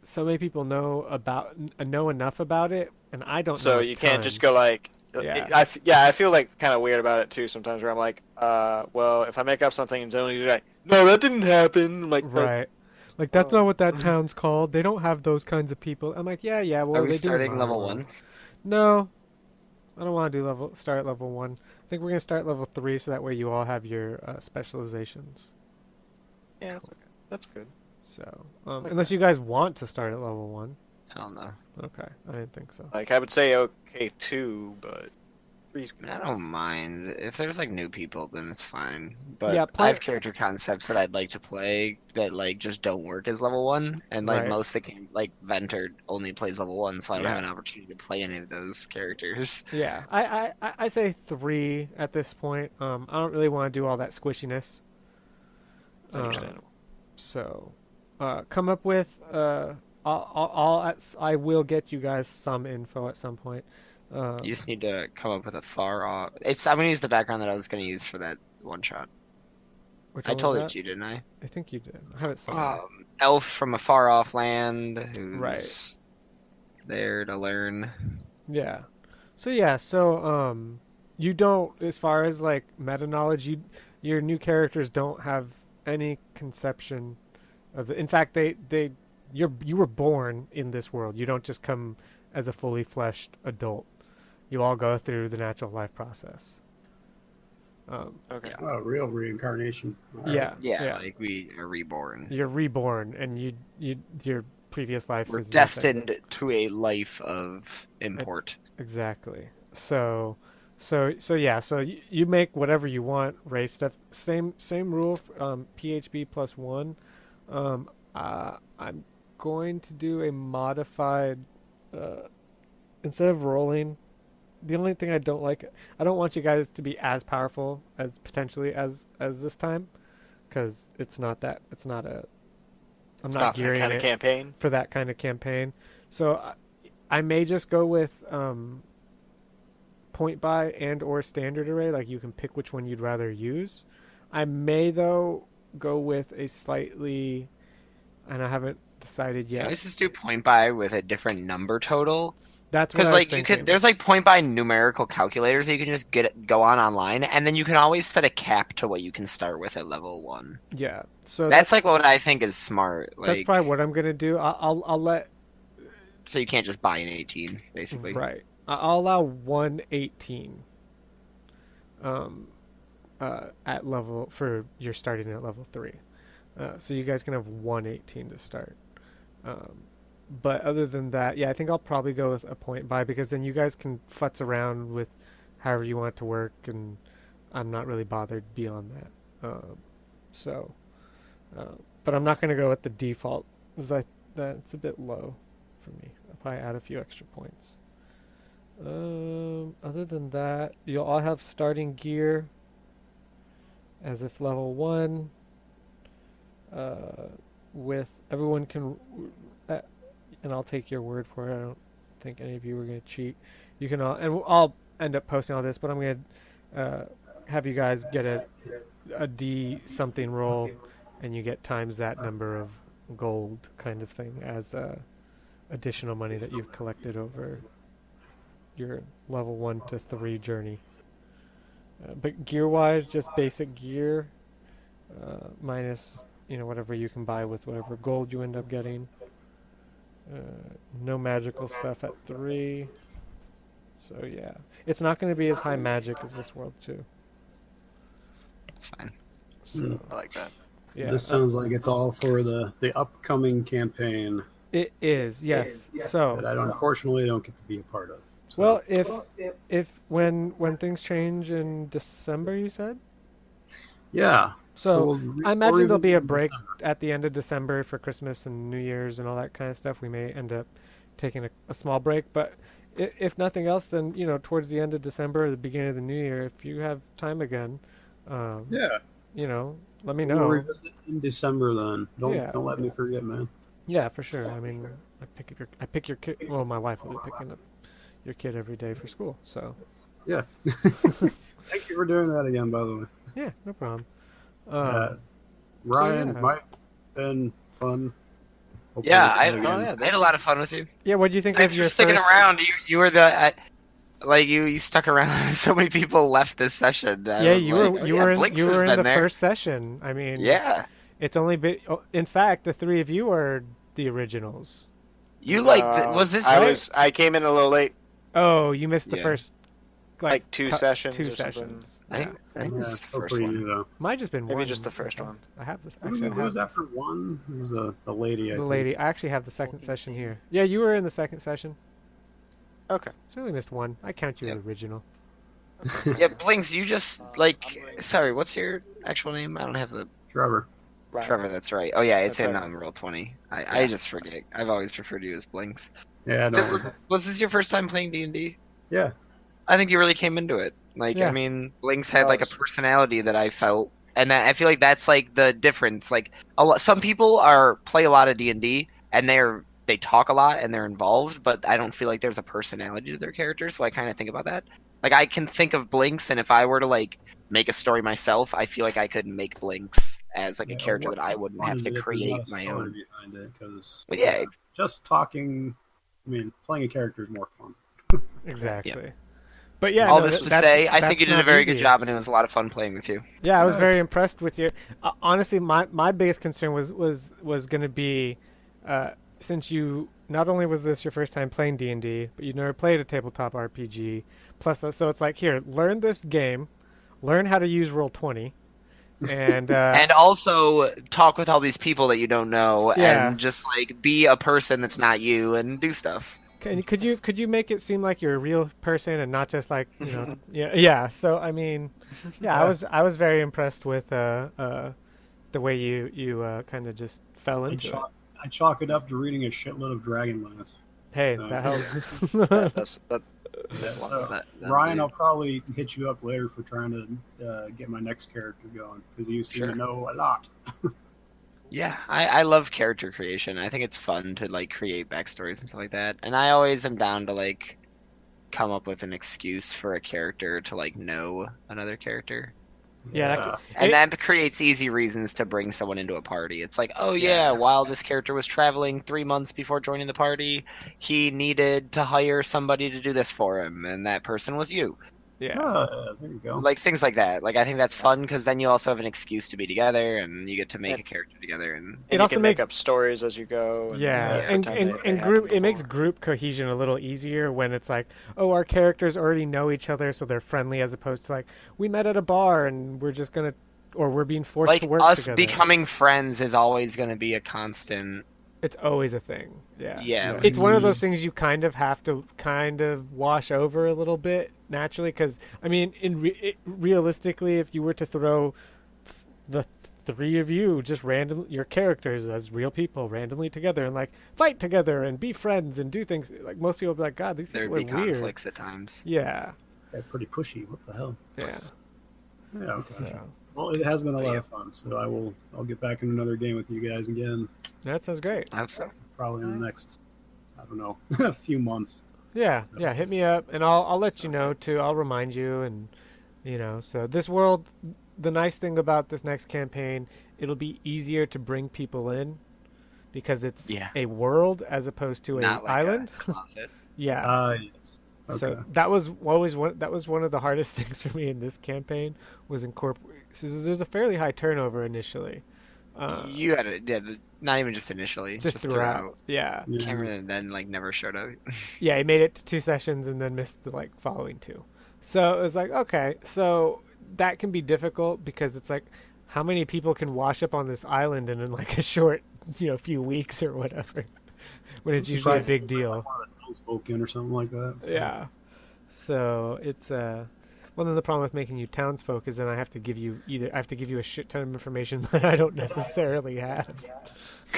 so many people know enough about it, and I don't know. So a you can't ton. just go like. Yeah. I feel like kind of weird about it too sometimes where I'm like, well, if I make up something and then you're like, no, that didn't happen. I'm like, Right. Like that's not what that town's called. They don't have those kinds of people. I'm like, yeah, well, Are we they do in starting level Marvel. 1? No, I don't want to do start at level 1. I think we're gonna start level 3, so that way you all have your specializations. yeah, that's okay. That's good. So, Like unless that. you guys want to start at level 1. Hell no. Okay, I didn't think so. Like I would say okay 2, but 3's I mean, I don't mind. If there's like new people, then it's fine. But Yeah, I have character concepts that I'd like to play that like just don't work as level 1, and like Right. most of the game, like Venter only plays level 1, so I don't have Yeah. an opportunity to play any of those characters. Yeah, I say 3 at this point. I don't really want to do all that squishiness. understandable. So, come up with. I will get you guys some info at some point. You just need to come up with a far off. I'm gonna use the background that I was gonna use for that one shot. Which I one was told it that? to you, didn't I? I think you did. I have it somewhere. Elf from a far off land who's Right. there to learn. Yeah. So you don't, as far as like meta knowledge, your new characters don't have any conception of the. In fact, you were born in this world. You don't just come as a fully fleshed adult. You all go through the natural life process. Okay. Oh, real reincarnation. All right. Yeah. Yeah, like we are reborn. You're reborn, and your previous life We're was nothing. destined to a life of import. Exactly. So yeah. So you make whatever you want. Race stuff. Same rule. PHB +1. I'm going to do a modified. Instead of rolling, the only thing I don't want you guys to be as powerful as potentially as this time, because it's not a. I'm It's not not that gearing kind of it campaign. for that kind of campaign. So I may just go with point buy and or standard array. Like you can pick which one you'd rather use. I may though go with a slightly, and I haven't decided Can yet. I just do point buy with a different number total? That's what Because I was like you thinking. could, there's like point buy numerical calculators that you can just go on online, and then you can always set a cap to what you can start with at level 1. Yeah. So That's like what I think is smart. that's Like, probably what I'm gonna do. I'll let so you can't just buy an 18, basically. right. I'll allow 118. At level for you're starting at level 3. So you guys can have 118 to start. But other than that, yeah, I think I'll probably go with a point buy because then you guys can futz around with however you want it to work, and I'm not really bothered beyond that. So, but I'm not going to go with the default because that's a bit low for me. I'll probably add a few extra points. Other than that, you'll all have starting gear as if level 1. With everyone can, and I'll take your word for it. I don't think any of you are going to cheat. You can all, and I'll end up posting all this, but I'm going to have you guys get a D something roll, and you get times that number of gold kind of thing as additional money that you've collected over your level 1 to 3 journey. But gear-wise, just basic gear, minus whatever you can buy with whatever gold you end up getting. No magical stuff at 3. So yeah, it's not going to be as high magic as this world too. It's fine. So, I like that. yeah, This sounds like it's all for the upcoming campaign it is. Yes. So that I unfortunately don't get to be a part of. So, well, if when things change in December, you said. yeah. So we'll I imagine there'll be a revisit break December. at the end of December for Christmas and New Year's and all that kind of stuff. We may end up taking a small break, but if nothing else, then towards the end of December or the beginning of the new year, if you have time again, Yeah. let me We'll know. revisit in December then. Yeah. Don't let me forget, man. Yeah, for sure. I mean, I pick your kid. Well, my wife will be picking up your kid every day for school. So Yeah. Thank you for doing that again, by the way. yeah, no problem. Ryan, yeah. Mike, been fun. Hope Yeah, we I, can again. I had a lot of fun with you. Yeah, what do you think Thanks of for your sticking first... around. You were the you stuck around. So many people left this session. I Yeah, was you like, were oh, you yeah, were in Blinks you has were in been the there. first session. I mean, Yeah, it's only been. In fact, the 3 of you are the originals. you was this? I came in a little late, Oh, you missed the Yeah. first like 2 sessions. 2 or something. sessions. I think Yeah, this is it's the still first pretty one. new though. Might just been Maybe one. just the first one. I have this. Who Actually, I who was have after one? It was the lady. I the think. lady. I actually have the second session here. Yeah, you were in the second session. Okay. So I only missed one. I count you as Yep. original. Yeah, Blinks, you just sorry, what's your actual name? I don't have the Trevor. Right. Trevor. That's right. Oh yeah, it's That's in right. Roll20. I just forget. I've always referred to you as Blinks. Yeah, Was this your first time playing D&D? yeah. I think you really came into it. Like, Yeah. I mean, Blinks had like a Does. personality that I felt, and that I feel like that's like the difference. Like, some people play a lot of D&D, and they talk a lot and they're involved, but I don't feel like there's a personality to their character. So I kind of think about that. Like, I can think of Blinks, and if I were to like make a story myself, I feel like I could make Blinks as like a Yeah, character what- that I wouldn't fun have is to it if there's create not a my story own. behind it, 'cause, But yeah, just talking. I mean, playing a character is more fun. Exactly. But yeah, all no, this to that's- say, I think that's you did a not very good easy. job, and it was a lot of fun playing with you. Yeah, I was Good. very impressed with you. Honestly, my biggest concern was going to be, since you not only was this your first time playing D&D, but you never played a tabletop RPG. Plus, so it's like, here, learn this game, learn how to use Roll20, and And also talk with all these people that you don't know, Yeah. and just like be a person that's not you, and do stuff. could you make it seem like you're a real person and not just like yeah. So I mean, yeah, I was very impressed with the way you kind of just fell into it. I chalk it up to reading a shitload of Dragonlance. Hey, No. that helps. That, Yeah, that's so, That- Ryan, that- I'll probably hit you up later for trying to get my next character going because you seem Sure. to know a lot. Yeah, I love character creation. I think it's fun to like create backstories and stuff like that. And I always am down to like come up with an excuse for a character to like know another character. Yeah, that And It- that creates easy reasons to bring someone into a party. It's like, oh yeah, while this character was traveling 3 months before joining the party, he needed to hire somebody to do this for him, and that person was you. Yeah. There you go. Like things like that. Like I think that's fun because then you also have an excuse to be together and you get to make Yeah. a character together. And And It you also can makes- make up stories as you go. And, Yeah, Yeah, and pretend they and happened group it makes before. group cohesion a little easier when it's like, oh, our characters already know each other, so they're friendly, as opposed to like, we met at a bar and we're just gonna, or we're being forced like to work us together. becoming friends is always going to be a constant. It's always a thing. Yeah. Yeah. It's one of those things you kind of have to kind of wash over a little bit naturally, because I mean, realistically, if you were to throw the three of you just random your characters as real people randomly together and like fight together and be friends and do things, like most people would be like, God, these There'd people be are weird. conflicts at times. Yeah. That's pretty pushy. What the hell? Yeah. Yeah. Okay. So, Well, it has been a lot Yeah. of fun. So I'll get back in another game with you guys again, that sounds great. I hope so. probably in the next, I don't know, a few months. Yeah, yeah, hit me up and I'll let you Sounds know too. I'll remind you, and so this world, the nice thing about this next campaign, it'll be easier to bring people in because it's Yeah. a world as opposed to Not a like island. a closet. Yeah. Yes. Okay. So that was always one of the hardest things for me in this campaign was incorporate. So there's a fairly high turnover initially. You had it, yeah, not even just initially, Just throughout. Yeah. Yeah. Cameron then like never showed up. Yeah, he made it to 2 sessions and then missed the like following 2. So it was like, okay, so that can be difficult because it's like, how many people can wash up on this island in like a short, few weeks or whatever, when it's I'm usually a surprised big like deal. one of the townsfolk in or something like that. So. Yeah. So it's one of the problem with making you townsfolk is then I have to give you a shit ton of information that I don't necessarily have.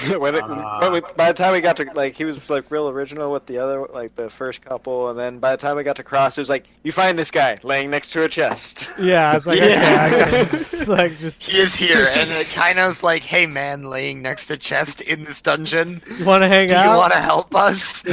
By the time we got to like, he was like real original with the other, like the first couple, and then by the time we got to Cross, it was like, you find this guy laying next to a chest. Yeah, I was like, Yeah. okay, it's like just He is here, and Kaino's like, "Hey man, laying next to chest in this dungeon. you want to hang Do you out? want to help us?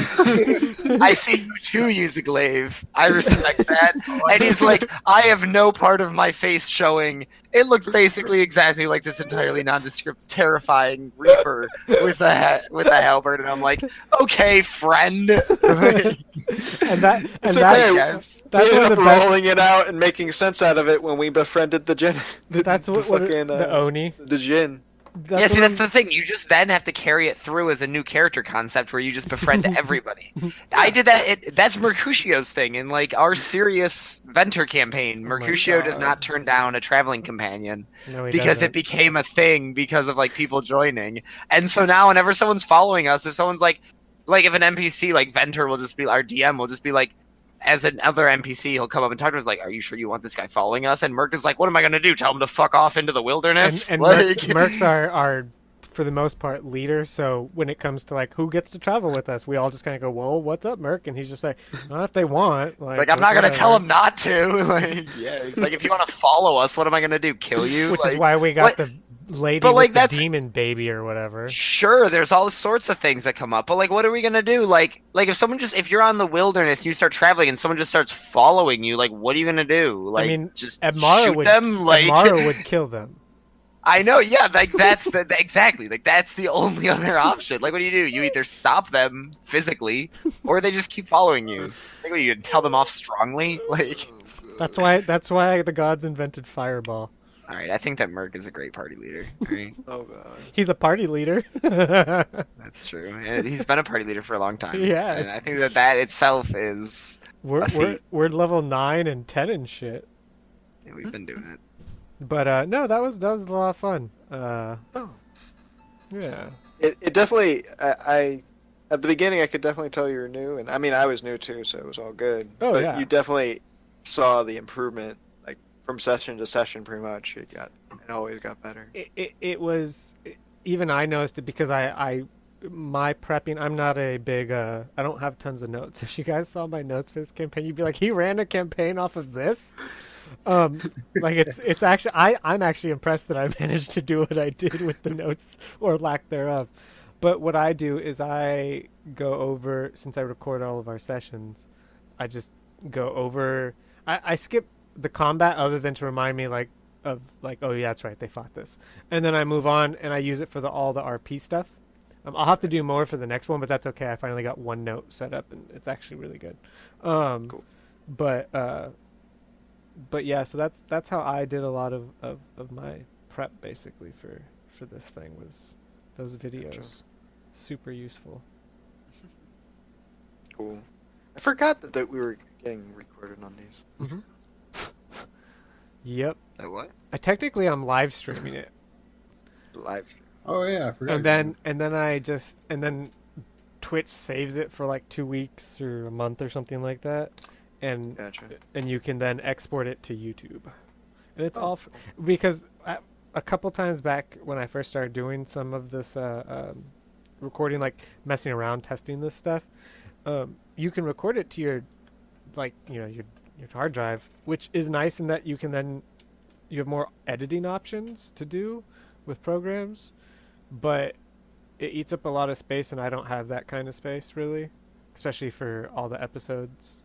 I see you too use a glaive. I respect that." And he's like, "I have no part of my face showing. It looks basically exactly like this entirely nondescript, terrifying Reaper with a halberd." And I'm like, "Okay, friend." And that It's that okay. Yes. that's we one ended of up the best. rolling it out and making sense out of it when we befriended the Jin. That's what fucking the Oni. the Jin. Yeah, see, one that's the thing. You just then have to carry it through as a new character concept where you just befriend everybody. I did that. That's Mercutio's thing. In like our serious Venter campaign, my Mercutio does God. not turn down a traveling companion No, he because doesn't. it became a thing because of like people joining. And so now, whenever someone's following us, if someone's like if an NPC like Venter will just be our DM will just be like. As another NPC, he'll come up and talk to us like, "Are you sure you want this guy following us?" And Merc is like, "What am I gonna do? Tell him to fuck off into the wilderness?" And like, mercs are for the most part leaders. So when it comes to like who gets to travel with us, we all just kind of go, "Well, what's up, Merc?" And he's just like, "Not if they want." Like, I'm not gonna tell whatever." him not to. Like, yeah, he's like, if you want to follow us, what am I gonna do? Kill you? Which Like, is why we got what- the lady But, with like, the that's- demon baby or whatever. Sure, there's all sorts of things that come up, but like, what are we gonna do? Like if you're on the wilderness and you start traveling and someone just starts following you, like, what are you gonna do? Like, mean, just Ebmara shoot would them? Like, Ebmara would kill them. I know, yeah, like that's exactly, like that's the only other option. Like, what do? You either stop them physically, or they just keep following you. Like, what do you tell them off strongly? Like, That's why the gods invented Fireball. all right, I think that Merc is a great party leader. All right. Oh god. He's a party leader. That's true. And he's been a party leader for a long time. Yes. And I think that itself is. we're, A we're feat. we're level 9 and 10 and shit. Yeah, we've been doing it. But no, that was a lot of fun. Oh. Yeah. It definitely. I at the beginning I could definitely tell you were new, and I mean I was new too, so it was all good. Oh, but yeah. you definitely saw the improvement, like from session to session, pretty much. It always got better. It was even I noticed it because my prepping. I'm not a big. I don't have tons of notes. If you guys saw my notes for this campaign, you'd be like, he ran a campaign off of this. Like it's actually I'm actually impressed that I managed to do what I did with the notes or lack thereof. But what I do is I go over, since I record all of our sessions, I just go over. I skip the combat other than to remind me of oh yeah, that's right, they fought this, and then I move on and I use it for all the RP stuff. I'll have to do more for the next one, but that's okay. I finally got one note set up and it's actually really good. Cool. But but yeah, so that's how I did a lot of my prep basically for this thing was those videos. Gotcha. Super useful. Cool. I forgot that we were getting recorded on these. Yep. What? I'm live streaming it. Live. Oh yeah, I forgot. And then Twitch saves it for like 2 weeks or a month or something like that, and Gotcha. you can then export it to YouTube, and it's all because a couple times back when I first started doing some of this recording, like messing around, testing this stuff, you can record it to your your hard drive, which is nice in that you have more editing options to do with programs, but it eats up a lot of space, and I don't have that kind of space really, especially for all the episodes.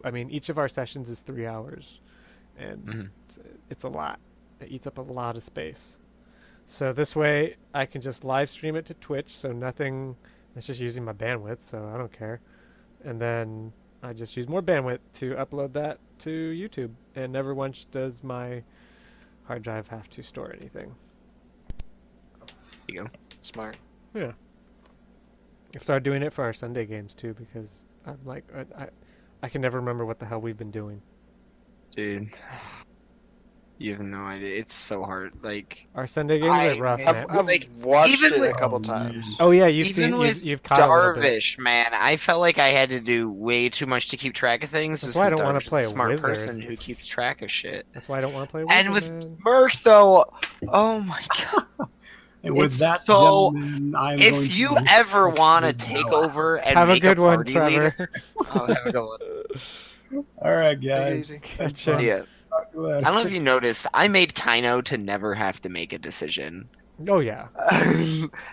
I mean, each of our sessions is 3 hours, and it's a lot. It eats up a lot of space. So this way, I can just live stream it to Twitch, so nothing. It's just using my bandwidth, so I don't care. And then I just use more bandwidth to upload that to YouTube, and never once does my hard drive have to store anything. There you go. Smart. Yeah. I've started doing it for our Sunday games too, because I'm like, I can never remember what the hell we've been doing. Dude. You have no idea. It's so hard. Like, Our Sunday games are rough, man. I've Like, watched even it with- a couple times. Oh yeah, you've even seen, with you've caught a little bit. Darvish, man, I felt like I had to do way too much to keep track of things. That's just why I 'cause don't wanna Darvish is play a smart wizard. person who keeps track of shit. That's why I don't want to play. And Wizard, with man. Merc, though, oh my god. And with It's that, so- gentlemen, I'm going If you to ever want to Noah. take over and Have a make good one, party Trevor. leader, oh, have a good one. All right, Take it guys. easy. Gotcha. See ya. Talk to you later. I don't know if you noticed, I made Kaino to never have to make a decision. Oh yeah.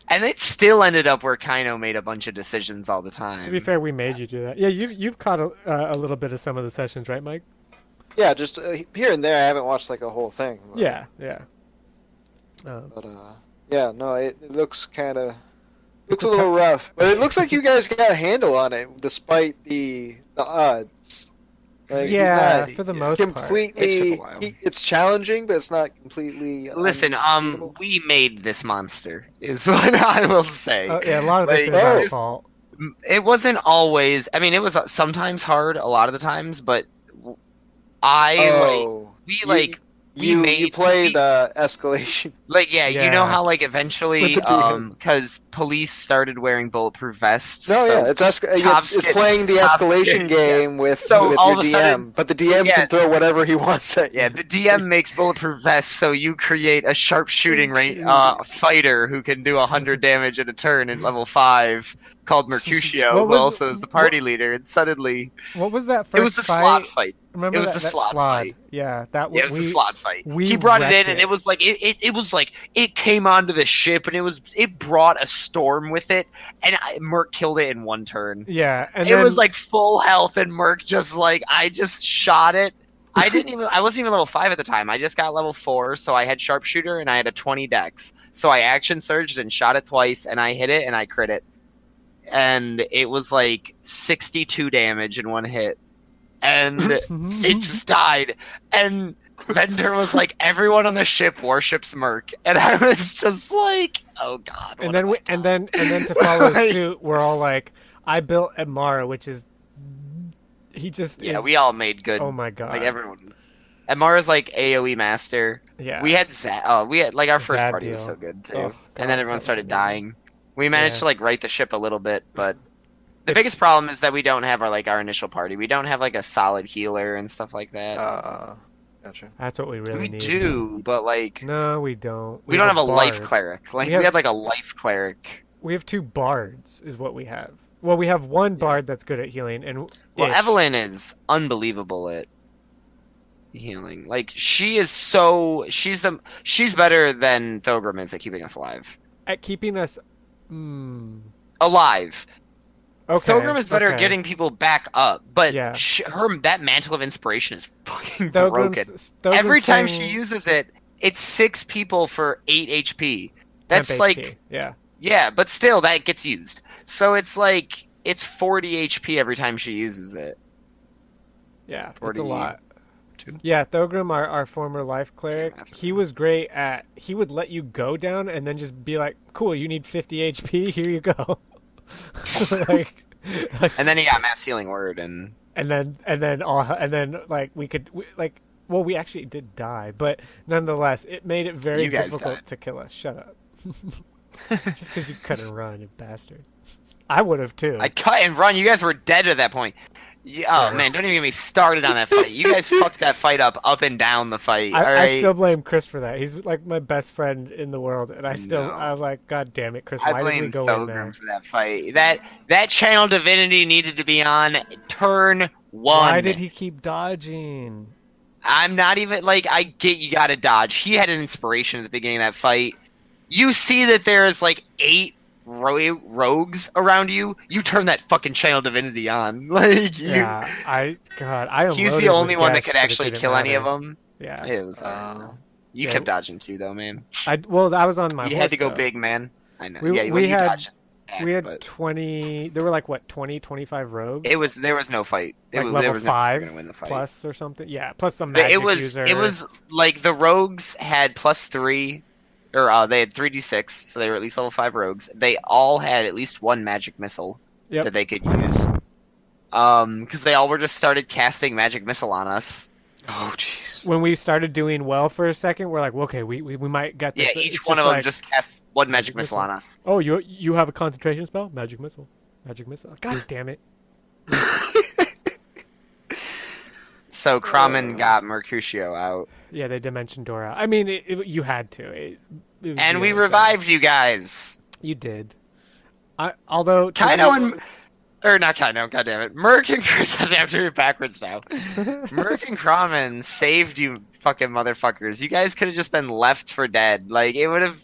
And it still ended up where Kaino made a bunch of decisions all the time. To be fair, we made you do that. Yeah, you've caught a little bit of some of the sessions, right, Mike? Yeah, just here and there. I haven't watched like a whole thing. But, Yeah. But yeah, no, it looks kind of looks a little rough, but it looks like you guys got a handle on it despite the odds. Like, he's yeah, not for the yeah, most part. It completely. took a while. It's challenging, but it's not completely. Listen, unbeatable. we made this monster, is what I will say. Oh, yeah, a lot of this Like, is our oh. fault. It wasn't always. I mean, it was sometimes hard, a lot of the times, but we you made- played escalation. yeah, you know Yeah. how eventually, With the DM. because police started wearing bulletproof vests. No, so- yeah, it's Cops get- playing the cops escalation get- game with, So with all your of a DM, sudden- but the DM Yeah. can throw whatever he wants at you. Yeah, the DM makes bulletproof vests, so you create a sharpshooting fighter who can do 100 damage in a turn in level 5, called Mercutio, What who was- also is the party leader. And suddenly, What was that first it was the fight? slot fight. Remember it was that, the that slot slot fight. Yeah, that Yeah, it was the slot fight. we He brought it in, wrecked and it. it was like it was like it came onto the ship, and it brought a storm with it, and Merc killed it in one turn. Yeah, and It then, was like full health, and Merc just I just shot it. I wasn't even level 5 at the time. I just got level 4, so I had sharpshooter and I had a 20 dex. So I action surged and shot it twice, and I hit it and I crit it. And it was like 62 damage in one hit. And it just died. And Vendor was like, everyone on the ship worships Merc. And I was just like, oh god. and then to follow Like- suit, we're all like, I built Amara, which is he just Yeah, is, we all made good. oh my god, Like everyone. Amara's like AoE master. yeah, We had we had like our first Zad party was deal. so good too. Oh, And God, then that everyone was started amazing. dying. We managed Yeah. to like right the ship a little bit, but the It's- biggest problem is that we don't have our initial party. We don't have like a solid healer and stuff like that. Gotcha. That's what we really we need. do, but like No, we don't. we don't have a life bard. cleric. Like We we, have- had like a life cleric. We have 2 bards, is what we have. Well, we have one bard that's good at healing, and Well, ish. Evelyn is unbelievable at healing. Like she's better than Thogrim is at keeping us alive. at keeping us. Alive. Okay. Thogrim is better at okay. getting people back up, but Yeah. that mantle of inspiration is fucking Thogrim's- broken. Thogrim's Every time thing- she uses it, it's 6 people for 8 HP. temp That's HP. like, yeah. but still, that gets used. So it's like, it's 40 HP every time she uses it. Yeah, it's 40 a lot. too. Yeah, Thogrim, our former life cleric, that's he was great at. He would let you go down and then just be like, "Cool, you need 50 HP. Here you go." like, And then he got mass healing word, and and then like we actually did die, but nonetheless, it made it very You guys difficult died. to kill us. Shut up. Just because you couldn't run, you bastard. I would have too. I cut and run. You guys were dead at that point. Oh man, don't even get me started on that fight. You guys fucked that fight up and down the fight. All I right. still blame Chris for that. He's like my best friend in the world, and No. I'm like, God damn it, Chris! I Why did we blame go in there? Thogrim for that fight. That channel divinity needed to be on turn 1. Why did he keep dodging? I'm not even like I get you gotta dodge. He had an inspiration at the beginning of that fight. You see that there's like 8 rogues around you. You turn that fucking channel divinity on. Like you. Yeah, I He's unloaded the only with one that Gex, could but it actually didn't kill any of matter. them. Yeah, It was. You Yeah. kept dodging too, though, man. I was on my. You horse, had to go though. big, man. I know. We- Yeah, we when you had- dodged back, We had but 20. There were like what 20, 25 rogues. there was no fight. like there level was no way 5 we were gonna win the fight. plus or something. Yeah, plus the But magic it user. was like the rogues had +3, or they had 3d6, so they were at least level 5 rogues. They all had at least one magic missile Yep. that they could use. Because they all were just started casting magic missile on us. Oh jeez. When we started doing well for a second, we're like, well, okay, we might get Yeah, this. each It's one of them like, just cast one magic Magic missile missile. on us. Oh, you have a concentration spell? Magic missile. Magic missile. God damn it. So Kramen got Mercutio out, Yeah, they dimension door out. I mean, you had to. It was and the we only thing. revived you guys. You did. Although Kaino and or not Kaino, goddammit. Merc and Chris, I have to read backwards now. Merc and Kramen saved you fucking motherfuckers. You guys could have just been left for dead. Like it would have